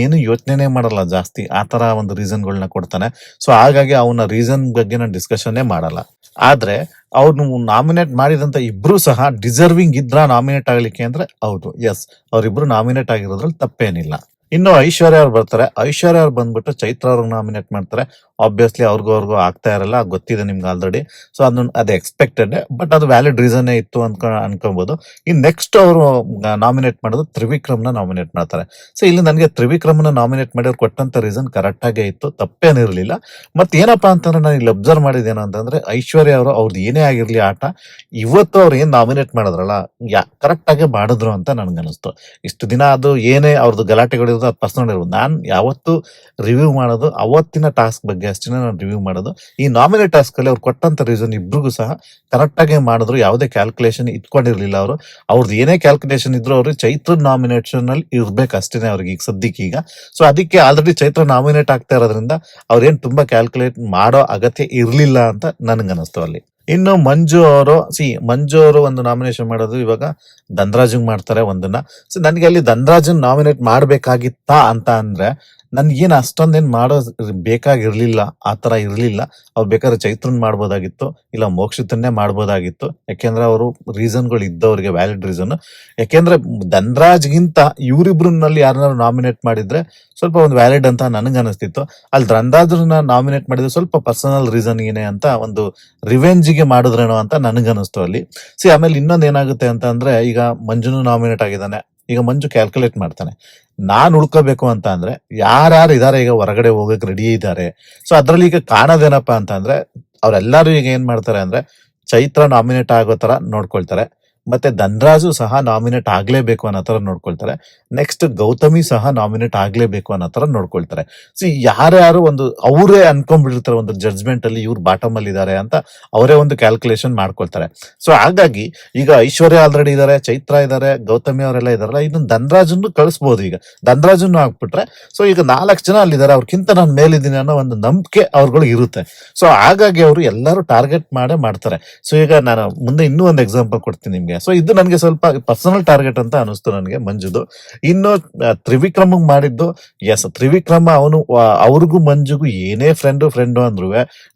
ಏನು ಯೋಚನೆ ಮಾಡಲ್ಲ ಜಾಸ್ತಿ, ಆ ತರ ಒಂದು ರೀಸನ್ಗಳನ್ನ ಕೊಡ್ತಾನೆ. ಸೊ ಹಾಗಾಗಿ ಅವನ ರೀಸನ್ ಬಗ್ಗೆ ನಾನು ಡಿಸ್ಕಷನ್ನೇ ಮಾಡಲ್ಲ. ಆದ್ರೆ ಅವ್ರು ನಾಮಿನೇಟ್ ಮಾಡಿದಂತ ಇಬ್ರು ಸಹ ಡಿಸರ್ವಿಂಗ್ ಇದ್ರ ನಾಮಿನೇಟ್ ಆಗ್ಲಿಕ್ಕೆ ಅಂದ್ರೆ ಹೌದು, ಎಸ್, ಅವ್ರಿಬ್ರು ನಾಮಿನೇಟ್ ಆಗಿರೋದ್ರಲ್ಲಿ ತಪ್ಪೇನಿಲ್ಲ. ಇನ್ನು ಐಶ್ವರ್ಯ ಅವ್ರು ಬರ್ತಾರೆ. ಐಶ್ವರ್ಯ ಅವ್ರು ಬಂದ್ಬಿಟ್ಟು ಚೈತ್ರ ಅವ್ರಿಗೆ ನಾಮಿನೇಟ್ ಮಾಡ್ತಾರೆ. ಆಬ್ವಿಯಸ್ಲಿ ಅವ್ರಿಗೂ ಆಗ್ತಾ ಇರಲ್ಲ, ಗೊತ್ತಿದೆ ನಿಮ್ಗೆ ಆಲ್ರೆಡಿ. ಸೊ ಅದು ಎಕ್ಸ್ಪೆಕ್ಟೆಡ್, ಬಟ್ ಅದು ವ್ಯಾಲಿಡ್ ರೀಸನ್ ಇತ್ತು ಅನ್ಕೊಬಹುದು. ಇನ್ ನೆಕ್ಸ್ಟ್ ಅವರು ನಾಮಿನೇಟ್ ಮಾಡೋದು ತ್ರಿವಿಕ್ರಮ್ನ ನಾಮಿನೇಟ್ ಮಾಡ್ತಾರೆ. ಸೊ ಇಲ್ಲಿ ನನಗೆ ತ್ರಿವಿಕ್ರಮ್ನ ನಾಮಿನೇಟ್ ಮಾಡಿ ಅವ್ರು ಕೊಟ್ಟಂತ ರೀಸನ್ ಕರೆಕ್ಟ್ ಆಗೇ ಇತ್ತು, ತಪ್ಪೇನಿರ್ಲಿಲ್ಲ. ಮತ್ತೆ ಏನಪ್ಪಾ ಅಂತಂದ್ರೆ ನಾನು ಇಲ್ಲಿ ಅಬ್ಸರ್ವ್ ಮಾಡಿದ್ದೇನು ಅಂತಂದ್ರೆ, ಐಶ್ವರ್ಯ ಅವರು ಅವ್ರದ್ದು ಏನೇ ಆಗಿರ್ಲಿ ಆಟ, ಇವತ್ತು ಅವ್ರು ಏನ್ ನಾಮಿನೇಟ್ ಮಾಡಿದ್ರಲ್ಲ ಕರೆಕ್ಟ್ ಆಗಿ ಮಾಡಿದ್ರು ಅಂತ ನನ್ಗನ್ನಿಸ್ತು. ಇಷ್ಟು ದಿನ ಅದು ಏನೇ ಅವ್ರದ್ದು ಗಲಾಟೆಗಳಿರೋದು ಅದು ಪರ್ಸನಲ್ ಇರ್ಬೋದು, ನಾನ್ ಯಾವತ್ತು ರಿವ್ಯೂ ಮಾಡೋದು ಅವತ್ತಿನ ಟಾಸ್ಕ್ ಬಗ್ಗೆ ಅಷ್ಟೇ ನಾನು ರಿವ್ಯೂ ಮಾಡೋದು. ಈ ನಾಮಿನೇಟ್ ಟಾಸ್ಕ್ ಅಲ್ಲಿ ಅವ್ರು ಕೊಟ್ಟಂತ ರೀಸನ್ ಇಬ್ರಿಗೂ ಸಹ ಕರೆಕ್ಟ್ ಆಗಿ ಮಾಡಿದ್ರು. ಯಾವುದೇ ಕ್ಯಾಲ್ಕುಲೇಷನ್ ಇಟ್ಕೊಂಡಿರ್ಲಿಲ್ಲ ಅವರು. ಅವ್ರದ್ದು ಏನೇ ಕ್ಯಾಲ್ಕುಲೇಷನ್ ಇದ್ರು ಅವ್ರಿಗೆ ಚೈತ್ರ ನಾಮಿನೇಷನ್ ಅಲ್ಲಿ ಇರ್ಬೇಕು ಅಷ್ಟೇನೆ ಅವ್ರಿಗೆ ಈಗ ಸದ್ಯಕ್ಕೆ ಈಗ. ಸೊ ಅದಕ್ಕೆ ಆಲ್ರೆಡಿ ಚೈತ್ರ ನಾಮಿನೇಟ್ ಆಗ್ತಾ ಇರೋದ್ರಿಂದ ಅವ್ರೇನ್ ತುಂಬಾ ಕ್ಯಾಲ್ಕುಲೇಟ್ ಮಾಡೋ ಅಗತ್ಯ ಇರ್ಲಿಲ್ಲ ಅಂತ ನನ್ಗನ್ನಿಸ್ತು ಅಲ್ಲಿ. ಇನ್ನು ಮಂಜು ಅವರು ಒಂದು ನಾಮಿನೇಷನ್ ಮಾಡೋದು ಇವಾಗ ಧನ್ರಾಜಂಗ್ ಮಾಡ್ತಾರೆ ಒಂದನ್ನ. ಸೊ ನನಗೆ ಅಲ್ಲಿ ಧನ್ರಾಜನ್ ನಾಮಿನೇಟ್ ಮಾಡ್ಬೇಕಾಗಿತ್ತಾ ಅಂತ ಅಂದ್ರೆ ನನ್ಗೇನ್ ಅಷ್ಟೊಂದೇನ್ ಮಾಡೋ ಬೇಕಾಗಿರ್ಲಿಲ್ಲ, ಆತರ ಇರ್ಲಿಲ್ಲ. ಅವ್ರು ಬೇಕಾದ್ರೆ ಚೈತ್ರನ್ ಮಾಡ್ಬೋದಾಗಿತ್ತು, ಇಲ್ಲ ಮೋಕ್ಷಿತನ್ನೇ ಮಾಡ್ಬೋದಾಗಿತ್ತು. ಯಾಕೆಂದ್ರೆ ಅವರು ರೀಸನ್ಗಳು ಇದ್ದವ್ರಿಗೆ ವ್ಯಾಲಿಡ್ ರೀಸನ್. ಯಾಕೆಂದ್ರೆ ಧನ್ರಾಜ್ಗಿಂತ ಇವರಿಬ್ರಲ್ಲಿ ಯಾರನ್ನಾರು ನಾಮಿನೇಟ್ ಮಾಡಿದ್ರೆ ಸ್ವಲ್ಪ ಒಂದು ವ್ಯಾಲಿಡ್ ಅಂತ ನನಗೆ ಅನಿಸ್ತಿತ್ತು. ಅಲ್ಲಿ ಧನ್ರಾಜ್ನ ನಾಮಿನೇಟ್ ಮಾಡಿದ್ರೆ ಸ್ವಲ್ಪ ಪರ್ಸನಲ್ ರೀಸನ್ ಏನೇ ಅಂತ ಒಂದು ರಿವೆಂಜ್ಗೆ ಮಾಡಿದ್ರೇನೋ ಅಂತ ನನಗನ್ನಿಸ್ತು ಅಲ್ಲಿ. ಆಮೇಲೆ ಇನ್ನೊಂದ್ ಏನಾಗುತ್ತೆ ಅಂತ ಅಂದ್ರೆ, ಈಗ ಮಂಜುನು ನಾಮಿನೇಟ್ ಆಗಿದ್ದಾನೆ. ಈಗ ಮಂಜು ಕ್ಯಾಲ್ಕುಲೇಟ್ ಮಾಡ್ತಾನೆ, ನಾನ್ ಉಳ್ಕೋಬೇಕು ಅಂತ ಅಂದ್ರೆ ಯಾರ್ಯಾರು ಇದಾರೆ ಈಗ ಹೊರಗಡೆ ಹೋಗಕ್ ರೆಡಿ ಇದ್ದಾರೆ. ಸೊ ಅದ್ರಲ್ಲಿ ಈಗ ಕಾಣೋದೇನಪ್ಪಾ ಅಂತ ಅಂದ್ರೆ, ಅವ್ರೆಲ್ಲಾರು ಈಗ ಏನ್ ಮಾಡ್ತಾರೆ ಅಂದ್ರೆ ಚೈತ್ರ ನಾಮಿನೇಟ್ ಆಗೋ ತರ ನೋಡ್ಕೊಳ್ತಾರೆ, ಮತ್ತೆ ಧನ್ರಾಜು ಸಹ ನಾಮಿನೇಟ್ ಆಗ್ಲೇಬೇಕು ಅನ್ನೋ ತರ ನೋಡ್ಕೊಳ್ತಾರೆ. ನೆಕ್ಸ್ಟ್ ಗೌತಮಿ ಸಹ ನಾಮಿನೇಟ್ ಆಗ್ಲೇಬೇಕು ಅನ್ನೋ ತರ ನೋಡ್ಕೊಳ್ತಾರೆ. ಯಾರ್ಯಾರು ಒಂದು ಅವರೇ ಅನ್ಕೊಂಡ್ಬಿಟ್ಟಿರ್ತಾರೆ ಒಂದು ಜಡ್ಜ್ಮೆಂಟ್ ಅಲ್ಲಿ, ಇವ್ರು ಬಾಟಮ್ ಅಲ್ಲಿ ಇದಾರೆ ಅಂತ ಅವರೇ ಒಂದು ಕ್ಯಾಲ್ಕುಲೇಷನ್ ಮಾಡ್ಕೊಳ್ತಾರೆ. ಸೊ ಹಾಗಾಗಿ ಈಗ ಐಶ್ವರ್ಯ ಆಲ್ರೆಡಿ ಇದಾರೆ, ಚೈತ್ರ ಇದಾರೆ, ಗೌತಮಿ ಅವರೆಲ್ಲ ಇದಾರಲ್ಲ, ಇದನ್ನ ಧನ್ರಾಜನ್ನು ಕಳಿಸ್ಬೋದು. ಈಗ ಧನ್ರಾಜನ್ನು ಹಾಕ್ಬಿಟ್ರೆ ಸೊ ಈಗ 4 ಜನ ಅಲ್ಲಿದ್ದಾರೆ, ಅವ್ರಕ್ಕಿಂತ ನಾನು ಮೇಲಿದ್ದೀನಿ ಅನ್ನೋ ಒಂದು ನಂಬಿಕೆ ಅವ್ರಗಳಿಗೆ ಇರುತ್ತೆ. ಸೊ ಹಾಗಾಗಿ ಅವರು ಎಲ್ಲರೂ ಟಾರ್ಗೆಟ್ ಮಾಡೇ ಮಾಡ್ತಾರೆ. ಸೊ ಈಗ ನಾನು ಮುಂದೆ ಇನ್ನೂ ಒಂದು ಎಕ್ಸಾಂಪಲ್ ಕೊಡ್ತೀನಿ ನಿಮ್ಗೆ. ಸೊ ಇದು ನನಗೆ ಸ್ವಲ್ಪ ಪರ್ಸನಲ್ ಟಾರ್ಗೆಟ್ ಅಂತ ಅನಿಸ್ತು ನನಗೆ ಮಂಜುದು. ಇನ್ನು ತ್ರಿವಿಕ್ರಮ್ ಮಾಡಿದ್ದು, ಎಸ್, ತ್ರಿವಿಕ್ರಮ ಅವನು ಅವ್ರಿಗೂ ಮಂಜುಗೂ ಏನೇ ಫ್ರೆಂಡ್ ಅಂದ್ರು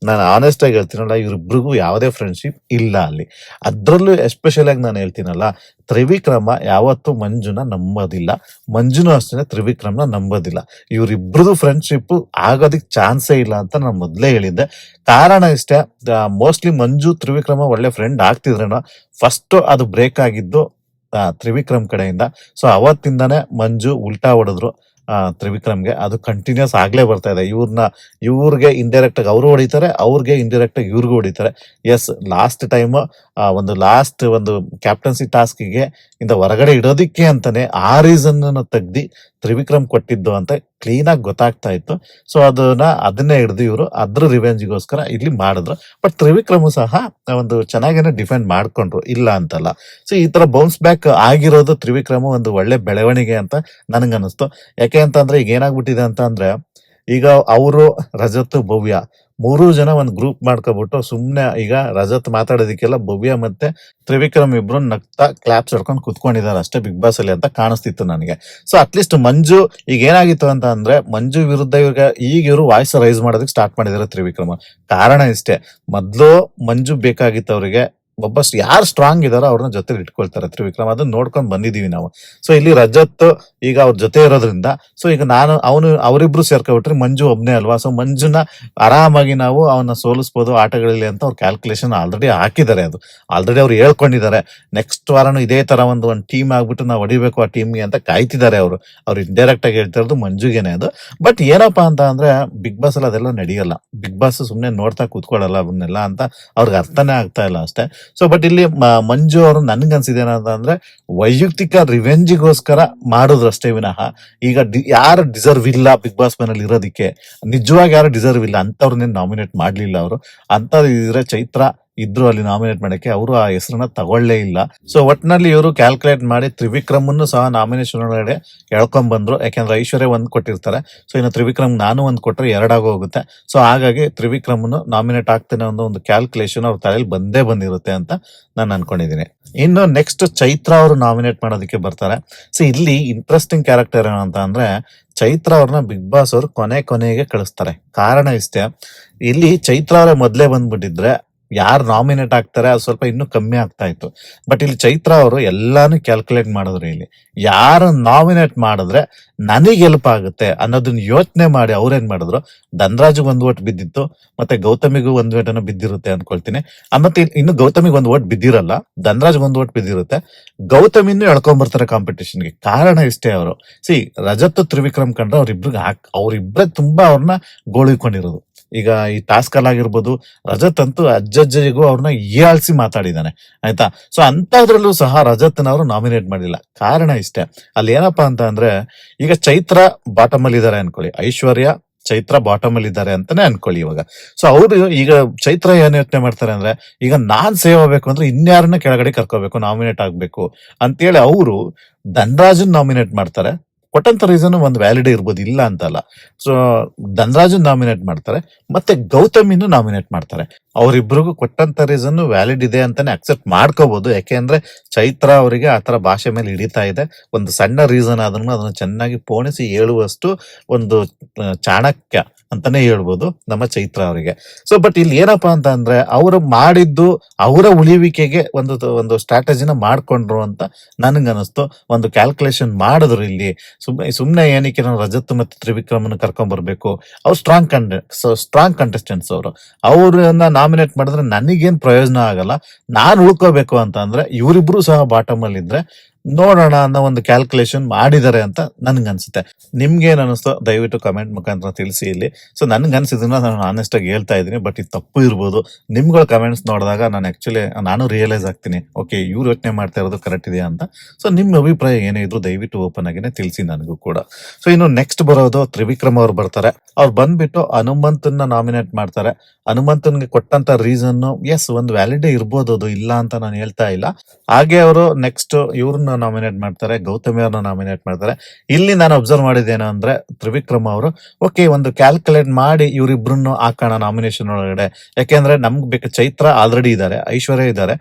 ನಾನು ಆನೆಸ್ಟ್ ಆಗಿ ಹೇಳ್ತೀನಲ್ಲ, ಇವ್ರಿಬ್ರಿಗೂ ಯಾವುದೇ ಫ್ರೆಂಡ್ಶಿಪ್ ಇಲ್ಲ ಅಲ್ಲಿ. ಅದ್ರಲ್ಲೂ ಎಸ್ಪೆಷಲ್ ಆಗಿ ನಾನು ಹೇಳ್ತೀನಲ್ಲ, ತ್ರಿವಿಕ್ರಮ ಯಾವತ್ತೂ ಮಂಜುನ ನಂಬೋದಿಲ್ಲ, ಮಂಜುನು ಅಷ್ಟೇ ತ್ರಿವಿಕ್ರಮ್ನ ನಂಬೋದಿಲ್ಲ. ಇವರಿಬ್ರದು ಫ್ರೆಂಡ್ಶಿಪ್ ಆಗೋದಿಕ್ ಚಾನ್ಸೇ ಇಲ್ಲ ಅಂತ ನಾನು ಮೊದ್ಲೇ ಹೇಳಿದ್ದೆ. ಕಾರಣ ಇಷ್ಟೇ, ಮೋಸ್ಟ್ಲಿ ಮಂಜು ತ್ರಿವಿಕ್ರಮ ಒಳ್ಳೆ ಫ್ರೆಂಡ್ ಆಗ್ತಿದ್ರೇನೋ, ಫಸ್ಟ್ ಅದು ಬ್ರೇಕ್ ಆಗಿದ್ದು ತ್ರಿವಿಕ್ರಮ್ ಕಡೆಯಿಂದ. ಸೊ ಅವತ್ತಿಂದಾನೇ ಮಂಜು ಉಲ್ಟಾ ಹೊಡೆದ್ರು ತ್ರಿವಿಕ್ರಮ್ಗೆ. ಅದು ಕಂಟಿನ್ಯೂಸ್ ಆಗ್ಲೇ ಬರ್ತಾ ಇದೆ. ಇವ್ರಿಗೆ ಇಂಡೈರೆಕ್ಟ್ ಆಗಿ ಅವರು ಹೊಡಿತಾರೆ, ಅವ್ರಿಗೆ ಇಂಡೈರೆಕ್ಟ್ ಆಗಿ ಇವ್ರಿಗೂ ಹೊಡಿತಾರೆ. ಎಸ್, ಲಾಸ್ಟ್ ಟೈಮ್ ಒಂದು ಕ್ಯಾಪ್ಟನ್ಸಿ ಟಾಸ್ಕ್ಗೆ ಇಂದ ಹೊರಗಡೆ ಇಡೋದಿಕ್ಕೆ ಅಂತಾನೆ ಆ ರೀಸನ್ ತೆಗ್ದಿ ತ್ರಿವಿಕ್ರಮ್ ಕೊಟ್ಟಿದ್ದು ಅಂತ ಕ್ಲೀನ್ ಆಗಿ ಗೊತ್ತಾಗ್ತಾ ಇತ್ತು. ಸೊ ಅದನ್ನೇ ಹಿಡಿದು ಇವರು ಅದ್ರ ರಿವೆಂಜ್ಗೋಸ್ಕರ ಇಲ್ಲಿ ಮಾಡಿದ್ರು. ಬಟ್ ತ್ರಿವಿಕ್ರಮ್ ಸಹ ಒಂದು ಚೆನ್ನಾಗೇನೆ ಡಿಫೆಂಡ್ ಮಾಡ್ಕೊಂಡ್ರು, ಇಲ್ಲ ಅಂತಲ್ಲ. ಸೊ ಈ ತರ ಬೌನ್ಸ್ ಬ್ಯಾಕ್ ಆಗಿರೋದು ತ್ರಿವಿಕ್ರಮ್ ಒಂದು ಒಳ್ಳೆ ಬೆಳವಣಿಗೆ ಅಂತ ನನಗನ್ನಿಸ್ತು. ಯಾಕೆ ಅಂತಂದ್ರೆ ಈಗ ಏನಾಗ್ಬಿಟ್ಟಿದೆ ಅಂತ ಅಂದ್ರೆ, ಈಗ ಅವರು ರಜತ್ ಭವ್ಯ ಮೂರು ಜನ ಒಂದ್ ಗ್ರೂಪ್ ಮಾಡ್ಕೊಬಿಟ್ಟು ಸುಮ್ನೆ ಈಗ ರಜತ್ ಮಾತಾಡೋದಕ್ಕೆಲ್ಲ ಭವ್ಯ ಮತ್ತೆ ತ್ರಿವಿಕ್ರಮ್ ಇಬ್ರು ನಗ್ತಾ ಕ್ಲಾಪ್ಸ್ ಹೊಡ್ಕೊಂಡು ಕುತ್ಕೊಂಡಿದ್ದಾರೆ ಅಷ್ಟೇ ಬಿಗ್ ಬಾಸ್ ಅಲ್ಲಿ ಅಂತ ಕಾಣಿಸ್ತಿತ್ತು ನನಗೆ. ಸೊ ಅಟ್ಲೀಸ್ಟ್ ಮಂಜು ಈಗ ಏನಾಗಿತ್ತು ಅಂತ ಅಂದ್ರೆ ಮಂಜು ವಿರುದ್ಧ ಇವ್ರಿಗೆ ಈಗ ಇವರು ವಾಯ್ಸ್ ರೈಸ್ ಮಾಡೋದಕ್ಕೆ ಸ್ಟಾರ್ಟ್ ಮಾಡಿದಾರೆ ತ್ರಿವಿಕ್ರಮ. ಕಾರಣ ಇಷ್ಟೇ, ಮೊದ್ಲು ಮಂಜು ಬೇಕಾಗಿತ್ತು ಅವ್ರಿಗೆ ಒಬ್ಬ ಯಾರು ಸ್ಟ್ರಾಂಗ್ ಇದಾರೋ ಅವ್ರನ್ನ ಜೊತೆ ಇಟ್ಕೊಳ್ತಾರೆ ತ್ರಿವಿಕ್ರಮ್, ಅದನ್ನ ನೋಡ್ಕೊಂಡ್ ಬಂದಿದೀವಿ ನಾವು. ಸೊ ಇಲ್ಲಿ ರಜತ್ ಈಗ ಅವ್ರ ಜೊತೆ ಇರೋದ್ರಿಂದ ಸೊ ಈಗ ಅವರಿಬ್ರು ಸೇರ್ಕೊಬಿಟ್ರೆ ಮಂಜು ಒಬ್ನೇ ಅಲ್ವಾ, ಸೊ ಮಂಜುನ ಆರಾಮಾಗಿ ನಾವು ಅವನ್ನ ಸೋಲಿಸಬಹುದು ಆಟಗಳಲ್ಲಿ ಅಂತ ಅವ್ರ ಕ್ಯಾಲ್ಕುಲೇಷನ್ ಆಲ್ರೆಡಿ ಹಾಕಿದ್ದಾರೆ. ಅದು ಆಲ್ರೆಡಿ ಅವ್ರು ಹೇಳ್ಕೊಂಡಿದ್ದಾರೆ. ನೆಕ್ಸ್ಟ್ ವಾರನು ಇದೇ ತರ ಒಂದು ಟೀಮ್ ಆಗ್ಬಿಟ್ಟು ನಾವು ಹೊಡಿಬೇಕು ಆ ಟೀಮ್ಗೆ ಅಂತ ಕಾಯ್ತಿದ್ದಾರೆ ಅವರು. ಅವ್ರು ಇಂಡೈರೆಕ್ಟ್ ಆಗಿ ಹೇಳ್ತಾ ಇರೋದು ಮಂಜುಗೆನೆ ಅದು. ಬಟ್ ಏನಪ್ಪಾ ಅಂತ ಅಂದ್ರೆ ಬಿಗ್ ಬಾಸ್ ಅಲ್ಲಿ ಅದೆಲ್ಲ ನಡೆಯಲ್ಲ. ಬಿಗ್ ಬಾಸ್ ಸುಮ್ನೆ ನೋಡ್ತಾ ಕೂತ್ಕೊಳ್ಳಲ್ಲ ಅವನ್ನೆಲ್ಲ ಅಂತ ಅವ್ರಿಗೆ ಅರ್ಥನೇ ಆಗ್ತಾ ಇಲ್ಲ ಅಷ್ಟೇ. ಸೊ ಬಟ್ ಇಲ್ಲಿ ಮಂಜು ಅವರು ನನ್ಗನ್ಸಿದೆ ಏನಂತ ಅಂದ್ರೆ ವೈಯಕ್ತಿಕ ರಿವೆಂಜಿಗೋಸ್ಕರ ಮಾಡಿದ್ರು ಅಷ್ಟೇ ವಿನಃ ಈಗ ಯಾರು ಡಿಸರ್ವ್ ಇಲ್ಲ ಬಿಗ್ ಬಾಸ್ ಮನೇಲಿ ಇರೋದಿಕ್ಕೆ, ನಿಜವಾಗಿ ಯಾರು ಡಿಸರ್ವ್ ಇಲ್ಲ ಅಂತವ್ರನ್ನೇ ನಾಮಿನೇಟ್ ಮಾಡ್ಲಿಲ್ಲ ಅವರು. ಅಂತ ಇದ್ರೆ ಚೈತ್ರ ಇದ್ರು ಅಲ್ಲಿ ನಾಮಿನೇಟ್ ಮಾಡಕ್ಕೆ, ಅವರು ಆ ಹೆಸರನ್ನ ತಗೊಳ್ಳೇ ಇಲ್ಲ. ಸೊ ಒಟ್ನಲ್ಲಿ ಇವರು ಕ್ಯಾಲ್ಕುಲೇಟ್ ಮಾಡಿ ತ್ರಿವಿಕ್ರಮನ್ನು ಸಹ ನಾಮಿನೇಷನ್ ಒಳಗಡೆ ಎಳ್ಕೊಂಡ್ ಬಂದ್ರು. ಯಾಕೆಂದ್ರೆ ಐಶ್ವರ್ಯ ಒಂದ್ ಕೊಟ್ಟಿರ್ತಾರೆ, ಸೊ ಇನ್ನು ತ್ರಿವಿಕ್ರಮ್ ನಾನು ಒಂದ್ ಕೊಟ್ರೆ ಎರಡಾಗಿ ಹೋಗುತ್ತೆ. ಸೊ ಹಾಗಾಗಿ ತ್ರಿವಿಕ್ರಮನ್ನು ನಾಮಿನೇಟ್ ಆಗ್ತಾನೆ ಅನ್ನೋ ಒಂದು ಕ್ಯಾಲ್ಕುಲೇಷನ್ ಅವ್ರ ತಲೆಯಲ್ಲಿ ಬಂದೇ ಬಂದಿರುತ್ತೆ ಅಂತ ನಾನು ಅನ್ಕೊಂಡಿದ್ದೀನಿ. ಇನ್ನು ನೆಕ್ಸ್ಟ್ ಚೈತ್ರ ಅವರು ನಾಮಿನೇಟ್ ಮಾಡೋದಕ್ಕೆ ಬರ್ತಾರೆ. ಸೊ ಇಲ್ಲಿ ಇಂಟ್ರೆಸ್ಟಿಂಗ್ ಕ್ಯಾರೆಕ್ಟರ್ ಏನಂತ ಅಂದ್ರೆ ಚೈತ್ರ ಅವ್ರನ್ನ ಬಿಗ್ ಬಾಸ್ ಅವರು ಕೊನೆಗೆ ಕಳಿಸ್ತಾರೆ. ಕಾರಣ ಇಷ್ಟೇ, ಇಲ್ಲಿ ಚೈತ್ರ ಅವರೇ ಮೊದ್ಲೇ ಬಂದ್ಬಿಟ್ಟಿದ್ರೆ ಯಾರು ನಾಮಿನೇಟ್ ಆಗ್ತಾರೆ ಅದು ಸ್ವಲ್ಪ ಇನ್ನೂ ಕಮ್ಮಿ ಆಗ್ತಾ ಇತ್ತು. ಬಟ್ ಇಲ್ಲಿ ಚೈತ್ರ ಅವರು ಎಲ್ಲಾನು ಕ್ಯಾಲ್ಕುಲೇಟ್ ಮಾಡಿದ್ರು. ಇಲ್ಲಿ ಯಾರು ನಾಮಿನೇಟ್ ಮಾಡಿದ್ರೆ ನನಗೆ ಹೆಲ್ಪ್ ಆಗುತ್ತೆ ಅನ್ನೋದನ್ನ ಯೋಚನೆ ಮಾಡಿ ಅವ್ರೇನ್ ಮಾಡಿದ್ರು, ಧನರಾಜ್ಗೆ ಒಂದು ಓಟ್ ಬಿದ್ದಿತ್ತು, ಮತ್ತೆ ಗೌತಮಿಗೂ ಒಂದು ಓಟನ್ನು ಬಿದ್ದಿರುತ್ತೆ ಅನ್ಕೊಳ್ತೀನಿ. ಮತ್ತೆ ಇನ್ನು ಗೌತಮಿಗೆ ಒಂದು ಓಟ್ ಬಿದ್ದಿರಲ್ಲ, ಧನರಾಜ್ಗೆ ಒಂದು ಓಟ್ ಬಿದ್ದಿರುತ್ತೆ. ಗೌತಮಿನ್ನು ಎಳ್ಕೊಂಡ್ಬರ್ತಾರೆ ಕಾಂಪಿಟೇಷನ್ಗೆ. ಕಾರಣ ಇಷ್ಟೇ, ಅವರು ರಜತ್ ತ್ರಿವಿಕ್ರಮ್ ಕಂಡ್ರೆ ಅವ್ರಿಬ್ರೇ ತುಂಬಾ ಅವ್ರನ್ನ ಗೋಳಿಕೊಂಡಿರೋದು. ಈಗ ಈ ಟಾಸ್ಕ್ ಅಲ್ಲಿ ಆಗಿರ್ಬೋದು, ರಜತ್ ಅಂತೂ ಅಜ್ಜಜ್ಜಿಗೂ ಅವ್ರನ್ನ ಹೀಯಾಳ್ಸಿ ಮಾತಾಡಿದಾನೆ, ಆಯ್ತಾ. ಸೊ ಅಂತದ್ರಲ್ಲೂ ಸಹ ರಜತ್ನವರು ನಾಮಿನೇಟ್ ಮಾಡಿಲ್ಲ. ಕಾರಣ ಇಷ್ಟೇ, ಅಲ್ಲಿ ಏನಪ್ಪಾ ಅಂತ ಅಂದ್ರೆ ಈಗ ಚೈತ್ರ ಬಾಟಮ್ ಅಲ್ಲಿ ಇದಾರೆ ಅನ್ಕೊಳ್ಳಿ, ಐಶ್ವರ್ಯ ಚೈತ್ರ ಬಾಟಮ್ ಅಲ್ಲಿ ಇದ್ದಾರೆ ಅಂತಾನೆ ಅನ್ಕೊಳ್ಳಿ ಇವಾಗ. ಸೊ ಅವ್ರು ಈಗ ಚೈತ್ರ ಏನ್ ಯೋಚನೆ ಮಾಡ್ತಾರೆ ಅಂದ್ರೆ, ಈಗ ನಾನ್ ಸೇವ್ ಆಗ್ಬೇಕು ಅಂದ್ರೆ ಇನ್ಯಾರನ್ನ ಕೆಳಗಡೆ ಕರ್ಕೋಬೇಕು, ನಾಮಿನೇಟ್ ಆಗ್ಬೇಕು ಅಂತೇಳಿ ಅವರು ಧನರಾಜನ್ ನಾಮಿನೇಟ್ ಮಾಡ್ತಾರೆ. ಕೊಟ್ಟಂತ ರೀಸನ್ ಒಂದು ವ್ಯಾಲಿಡ್ ಇರ್ಬೋದು, ಇಲ್ಲ ಅಂತಲ್ಲ. ಸೊ ಧನರಾಜನ್ ನಾಮಿನೇಟ್ ಮಾಡ್ತಾರೆ, ಮತ್ತೆ ಗೌತಮಿನೂ ನಾಮಿನೇಟ್ ಮಾಡ್ತಾರೆ. ಅವರಿಬ್ರಿಗೂ ಕೊಟ್ಟಂತ ರೀಸನ್ ವ್ಯಾಲಿಡ್ ಇದೆ ಅಂತಾನೆ ಅಕ್ಸೆಪ್ಟ್ ಮಾಡ್ಕೋಬಹುದು. ಯಾಕೆಂದ್ರೆ ಚೈತ್ರ ಅವರಿಗೆ ಆತರ ಭಾಷೆ ಮೇಲೆ ಹಿಡಿತಾ ಇದೆ. ಒಂದು ಸಣ್ಣ ರೀಸನ್ ಆದ್ರೂ ಅದನ್ನ ಚೆನ್ನಾಗಿ ಪೋಣಿಸಿ ಹೇಳುವಷ್ಟು ಒಂದು ಚಾಣಕ್ಯ ಅಂತಾನೆ ಹೇಳ್ಬೋದು ನಮ್ಮ ಚೈತ್ರ ಅವರಿಗೆ. ಸೊ ಬಟ್ ಇಲ್ಲಿ ಏನಪ್ಪಾ ಅಂತ ಅಂದ್ರೆ ಅವರು ಮಾಡಿದ್ದು ಅವರ ಉಳಿವಿಕೆಗೆ ಒಂದು ಸ್ಟ್ರಾಟಜಿನ ಮಾಡ್ಕೊಂಡ್ರು ಅಂತ ನನ್ಗನ್ನಿಸ್ತು. ಒಂದು ಕ್ಯಾಲ್ಕುಲೇಷನ್ ಮಾಡಿದ್ರು ಇಲ್ಲಿ. ಸುಮ್ನೆ ಏನಕ್ಕೆ ನಾವು ರಜತ್ ಮತ್ತೆ ತ್ರಿವಿಕ್ರಮನ್ ಕರ್ಕೊಂಡ್ ಬರ್ಬೇಕು, ಅವ್ರು ಸ್ಟ್ರಾಂಗ್ ಕಂಟೆಸ್ಟೆಂಟ್ಸ್ ಅವ್ರನ್ನ ನಾಮಿನೇಟ್ ಮಾಡಿದ್ರೆ ನನಗೇನ್ ಪ್ರಯೋಜನ ಆಗಲ್ಲ. ನಾನ್ ಉಳ್ಕೋಬೇಕು ಅಂತ ಅಂದ್ರೆ ಇವರಿಬ್ರು ಸಹ ಬಾಟಮ್ ಅಲ್ಲಿ ಇದ್ರೆ ನೋಡೋಣ ಅನ್ನೋ ಒಂದು ಕ್ಯಾಲ್ಕುಲೇಷನ್ ಮಾಡಿದ್ದಾರೆ ಅಂತ ನನ್ಗನ್ಸುತ್ತೆ. ನಿಮ್ಗೇನ್ ಅನಿಸ್ತೋ ದಯವಿಟ್ಟು ಕಮೆಂಟ್ ಮುಖಾಂತರ ತಿಳಿಸಿ ಇಲ್ಲಿ. ಸೊ ನನ್ಗನ್ಸಿದನ್ನ ನಾನು ಆನೆಸ್ಟ್ ಆಗಿ ಹೇಳ್ತಾ ಇದ್ದೀನಿ, ಬಟ್ ಇದು ತಪ್ಪು ಇರ್ಬೋದು. ನಿಮ್ಗಳ ಕಮೆಂಟ್ಸ್ ನೋಡಿದಾಗ ನಾನು ರಿಯಲೈಸ್ ಆಗ್ತೀನಿ, ಓಕೆ ಇವ್ರು ಯೋಚನೆ ಮಾಡ್ತಾ ಇರೋದು ಕರೆಕ್ಟ್ ಇದೆಯಾ ಅಂತ. ಸೊ ನಿಮ್ಮ ಅಭಿಪ್ರಾಯ ಏನೇ ಇದ್ರು ದಯವಿಟ್ಟು ಓಪನ್ ಆಗಿನೇ ತಿಳಿಸಿ ನನಗೂ ಕೂಡ. ಸೊ ಇನ್ನು ನೆಕ್ಸ್ಟ್ ಬರೋದು ತ್ರಿವಿಕ್ರಮ್ ಅವ್ರು ಬರ್ತಾರೆ. ಅವ್ರು ಬಂದ್ಬಿಟ್ಟು ಹನುಮಂತನ್ನ ನಾಮಿನೇಟ್ ಮಾಡ್ತಾರೆ. ಹನುಮಂತನ್ಗೆ ಕೊಟ್ಟಂತ ರೀಸನ್ ಎಸ್ ಒಂದು ವ್ಯಾಲಿಡೇ ಇರ್ಬೋದು, ಅದು ಇಲ್ಲ ಅಂತ ನಾನು ಹೇಳ್ತಾ ಇಲ್ಲ. ಹಾಗೆ ಅವರು ನೆಕ್ಸ್ಟ್ ಇವ್ರನ್ನ ನಾಮಿನೇಟ್ ಮಾಡ್ತಾರೆ, ಗೌತಮಿ ಅವ್ರನ್ನ ನಾಮಿನೇಟ್ ಮಾಡ್ತಾರೆ. ಇಲ್ಲಿ ನಾನು ಅಬ್ಸರ್ವ್ ಮಾಡಿದ್ದೇನು ಅಂದ್ರೆ ತ್ರಿವಿಕ್ರಮ್ ಅವರು ಓಕೆ ಒಂದು ಕ್ಯಾಲ್ಕುಲೇಟ್ ಮಾಡಿ ಇವರಿಬ್ರನ್ನು ಹಾಕೋಣ ನಾಮಿನೇಷನ್ ಒಳಗಡೆ. ಯಾಕೆಂದ್ರೆ ನಮ್ಗೆ ಬೇಕು, ಚೈತ್ರ ಆಲ್ರೆಡಿ ಇದ್ದಾರೆ, ಐಶ್ವರ್ಯ ಇದ್ದಾರೆ,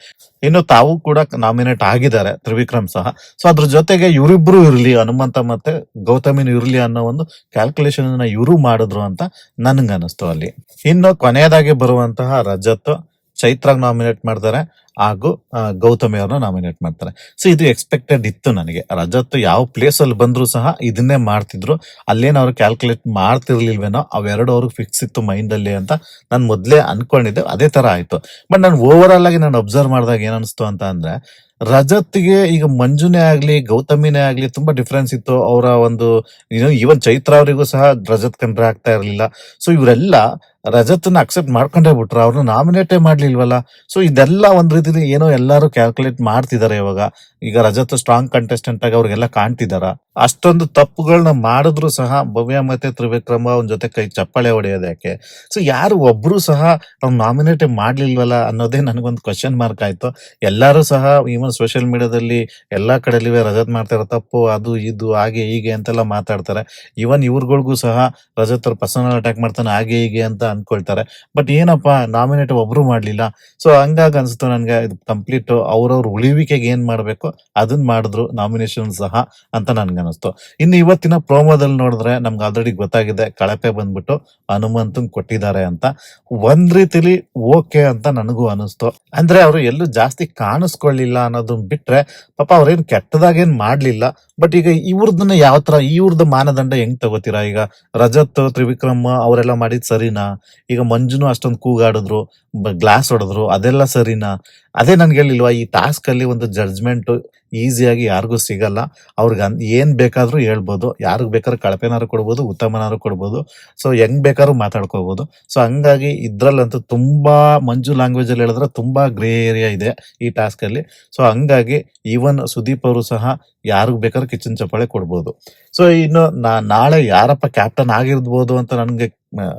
ಇನ್ನು ತಾವು ಕೂಡ ನಾಮಿನೇಟ್ ಆಗಿದ್ದಾರೆ, ತ್ರಿವಿಕ್ರಮ್ ಸಹ. ಸೊ ಅದ್ರ ಜೊತೆಗೆ ಇವರಿಬ್ರು ಇರ್ಲಿ, ಹನುಮಂತ ಮತ್ತೆ ಗೌತಮಿನ ಇರ್ಲಿ ಅನ್ನೋ ಒಂದು ಕ್ಯಾಲ್ಕುಲೇಷನ್ ಇವರು ಮಾಡಿದ್ರು ಅಂತ ನನ್ಗನ್ನಿಸ್ತು ಅಲ್ಲಿ. ಇನ್ನು ಕೊನೆಯದಾಗಿ ಬರುವಂತಹ ರಜತ್ ಚೈತ್ರಾಗ್ ನಾಮಿನೇಟ್ ಮಾಡ್ತಾರೆ ಹಾಗೂ ಗೌತಮಿ ಅವ್ರನ್ನ ನಾಮಿನೇಟ್ ಮಾಡ್ತಾರೆ. ಸೊ ಇದು ಎಕ್ಸ್ಪೆಕ್ಟೆಡ್ ಇತ್ತು ನನಗೆ. ರಜತ್ ಯಾವ ಪ್ಲೇಸ್ ಅಲ್ಲಿ ಬಂದ್ರು ಸಹ ಇದನ್ನೇ ಮಾಡ್ತಿದ್ರು. ಅಲ್ಲೇನು ಅವ್ರು ಕ್ಯಾಲ್ಕುಲೇಟ್ ಮಾಡ್ತಿರ್ಲಿಲ್ವೇನೋ, ಅವೆರಡು ಅವ್ರಿಗೆ ಫಿಕ್ಸ್ ಇತ್ತು ಮೈಂಡ್ ಅಲ್ಲಿ ಅಂತ ನಾನು ಮೊದ್ಲೇ ಅನ್ಕೊಂಡಿದ್ದೆ. ಅದೇ ತರ ಆಯ್ತು. ಬಟ್ ನಾನು ಓವರ್ ಆಲ್ ಆಗಿ ನಾನು ಅಬ್ಸರ್ವ್ ಮಾಡಿದಾಗ ಏನ್ ಅನಿಸ್ತು ಅಂತ ಅಂದ್ರೆ, ರಜತ್ಗೆ ಈಗ ಮಂಜುನೇ ಆಗ್ಲಿ ಗೌತಮಿನೇ ಆಗ್ಲಿ ತುಂಬಾ ಡಿಫ್ರೆನ್ಸ್ ಇತ್ತು. ಅವರ ಒಂದು ಈವನ್ ಚೈತ್ರ ಅವರಿಗೂ ಸಹ ರಜತ್ ಕಂಡ್ರೆ ಆಗ್ತಾ ಇರ್ಲಿಲ್ಲ. ಸೊ ಇವರೆಲ್ಲ ರಜತ್ನ ಅಕ್ಸೆಪ್ಟ್ ಮಾಡ್ಕೊಂಡೇ ಬಿಟ್ರು, ಅವ್ರನ್ನ ನಾಮಿನೇಟೇ ಮಾಡ್ಲಿಲ್ವಲ್ಲ. ಸೊ ಇದೆಲ್ಲ ಒಂದ್ ರೀತಿ ರೀತಿಲಿ ಏನೋ ಎಲ್ಲರೂ ಕ್ಯಾಲ್ಕುಲೇಟ್ ಮಾಡ್ತಿದ್ದಾರೆ ಇವಾಗ. ಈಗ ರಜತ್ ಸ್ಟ್ರಾಂಗ್ ಕಂಟೆಸ್ಟೆಂಟ್ ಆಗಿ ಅವ್ರಿಗೆಲ್ಲ ಕಾಣ್ತಿದಾರ. ಅಷ್ಟೊಂದು ತಪ್ಪುಗಳನ್ನ ಮಾಡಿದ್ರು ಸಹ ಭವ್ಯ ಮತ್ತೆ ತ್ರಿವಿಕ್ರಮ ಅವನ ಜೊತೆ ಕೈ ಚಪ್ಪಾಳೆ ಹೊಡೆಯೋದು ಯಾಕೆ? ಸೊ ಯಾರು ಒಬ್ರು ಸಹ ಅವ್ನು ನಾಮಿನೇಟ್ ಮಾಡ್ಲಿಲ್ವಲ್ಲ ಅನ್ನೋದೇ ನನಗೊಂದು ಕ್ವಶನ್ ಮಾರ್ಕ್ ಆಯ್ತು. ಎಲ್ಲರೂ ಸಹ ಈವನ್ ಸೋಷಿಯಲ್ ಮೀಡಿಯಾದಲ್ಲಿ ಎಲ್ಲಾ ಕಡೆಲಿವೆ ರಜತ್ ಮಾಡ್ತಾ ಇರೋ ತಪ್ಪು ಅದು ಇದು ಹಾಗೆ ಹೀಗೆ ಅಂತೆಲ್ಲ ಮಾತಾಡ್ತಾರೆ. ಈವನ್ ಇವ್ರುಗಳಿಗೂ ಸಹ ರಜತ್ ಅವ್ರು ಪರ್ಸನಲ್ ಅಟ್ಯಾಕ್ ಮಾಡ್ತಾನೆ ಹಾಗೆ ಹೀಗೆ ಅಂತ ಅನ್ಕೊಳ್ತಾರೆ. ಬಟ್ ಏನಪ್ಪಾ ನಾಮಿನೇಟ್ ಒಬ್ರು ಮಾಡ್ಲಿಲ್ಲ. ಸೊ ಹಂಗಾಗಿ ಅನ್ಸುತ್ತೆ ನನ್ಗೆ ಇದು ಕಂಪ್ಲೀಟ್ ಅವ್ರವ್ರ ಉಳಿವಿಕೆಗೆ ಏನ್ ಮಾಡ್ಬೇಕು ಅದನ್ನ ಮಾಡಿದ್ರು ನಾಮಿನೇಷನ್ ಸಹ ಅಂತ ನನ್ಗನ್ನಿಸ್ತು. ಇನ್ನು ಇವತ್ತಿನ ಪ್ರೋಮೋದಲ್ಲಿ ನೋಡಿದ್ರೆ ನಮ್ಗೆ ಆಲ್ರೆಡಿ ಗೊತ್ತಾಗಿದೆ ಕಳಪೆ ಬಂದ್ಬಿಟ್ಟು ಹನುಮಂತಂಗ್ ಕೊಟ್ಟಿದ್ದಾರೆ ಅಂತ. ಒಂದ್ ರೀತಿಲಿ ಓಕೆ ಅಂತ ನನಗೂ ಅನಿಸ್ತು. ಅಂದ್ರೆ ಅವರು ಎಲ್ಲೂ ಜಾಸ್ತಿ ಕಾಣಿಸ್ಕೊಳ್ಳಿಲ್ಲ ಅನ್ನೋದನ್ನ ಬಿಟ್ರೆ ಪಾಪ ಅವ್ರೇನ್ ಕೆಟ್ಟದಾಗೇನ್ ಮಾಡ್ಲಿಲ್ಲ. ಬಟ್ ಈಗ ಇವ್ರದನ್ನ ಯಾವ ತರ ಇವ್ರದ್ದು ಮಾನದಂಡ ಹೆಂಗ್ ತಗೋತೀರಾ? ಈಗ ರಜತ್ ತ್ರಿವಿಕ್ರಮ್ ಅವರೆಲ್ಲ ಮಾಡಿದ್ ಸರಿನಾ? ಈಗ ಮಂಜುನು ಅಷ್ಟೊಂದು ಕೂಗಾಡಿದ್ರು, ಗ್ಲಾಸ್ ಹೊಡೆದ್ರು, ಅದೆಲ್ಲ ಸರಿನಾ? ಅದೇ ನನ್ಗೆ ಹೇಳಿಲ್ವಾ, ಈ ಟಾಸ್ಕ್ ಅಲ್ಲಿ ಒಂದು ಜಡ್ಜ್ಮೆಂಟ್ ಈಸಿಯಾಗಿ ಯಾರಿಗೂ ಸಿಗಲ್ಲ. ಅವ್ರಿಗೆ ಏನ್ ಬೇಕಾದ್ರೂ ಹೇಳ್ಬೋದು, ಯಾರಿಗ್ ಬೇಕಾದ್ರೂ ಕಳಪೆನಾರು ಕೊಡ್ಬೋದು, ಉತ್ತಮನಾರು ಕೊಡ್ಬೋದು. ಸೊ ಹೆಂಗ್ ಬೇಕಾದ್ರೂ ಮಾತಾಡ್ಕೋಬಹುದು. ಸೊ ಹಂಗಾಗಿ ಇದ್ರಲ್ಲಂತೂ ತುಂಬಾ ಮಂಜು ಲ್ಯಾಂಗ್ವೇಜ್ ಅಲ್ಲಿ ಹೇಳಿದ್ರೆ ತುಂಬಾ ಗ್ರೇ ಏರಿಯಾ ಇದೆ ಈ ಟಾಸ್ಕ್ ಅಲ್ಲಿ. ಸೊ ಹಂಗಾಗಿ ಈವನ್ ಸುದೀಪ್ ಅವರು ಸಹ ಯಾರಿಗ್ ಬೇಕಾದ್ರೂ ಕಿಚ್ಚನ್ ಚಪ್ಪಾಳೆ ಕೊಡ್ಬೋದು. ಸೊ ಇನ್ನು ನಾಳೆ ಯಾರಪ್ಪ ಕ್ಯಾಪ್ಟನ್ ಆಗಿರ್ಬೋದು ಅಂತ ನನ್ಗೆ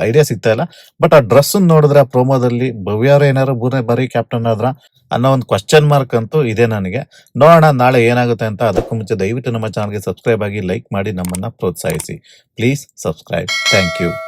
ಐಡಿಯಾ ಸಿಗ್ತಾ ಇಲ್ಲ. ಬಟ್ ಆ ಡ್ರೆಸ್ ನೋಡಿದ್ರೆ ಆ ಪ್ರೋಮೋದಲ್ಲಿ ಭವ್ಯ ಅವ್ರು ಏನಾರು ಬರೀ ಕ್ಯಾಪ್ಟನ್ ಆದ್ರ ಅನ್ನೋ ಒಂದು ಕ್ವಶನ್ ಮಾರ್ಕ್ ಅಂತೂ ಇದೆ ನನಗೆ. ನೋಡೋಣ ನಾಳೆ ಏನಾಗುತ್ತೆ ಅಂತ. ಅದಕ್ಕೂ ಮುಂಚೆ ದಯವಿಟ್ಟು ನಮ್ಮ ಚಾನಲ್ಗೆ ಸಬ್ಸ್ಕ್ರೈಬ್ ಆಗಿ, ಲೈಕ್ ಮಾಡಿ, ನಮ್ಮನ್ನ ಪ್ರೋತ್ಸಾಹಿಸಿ. Please subscribe. Thank you.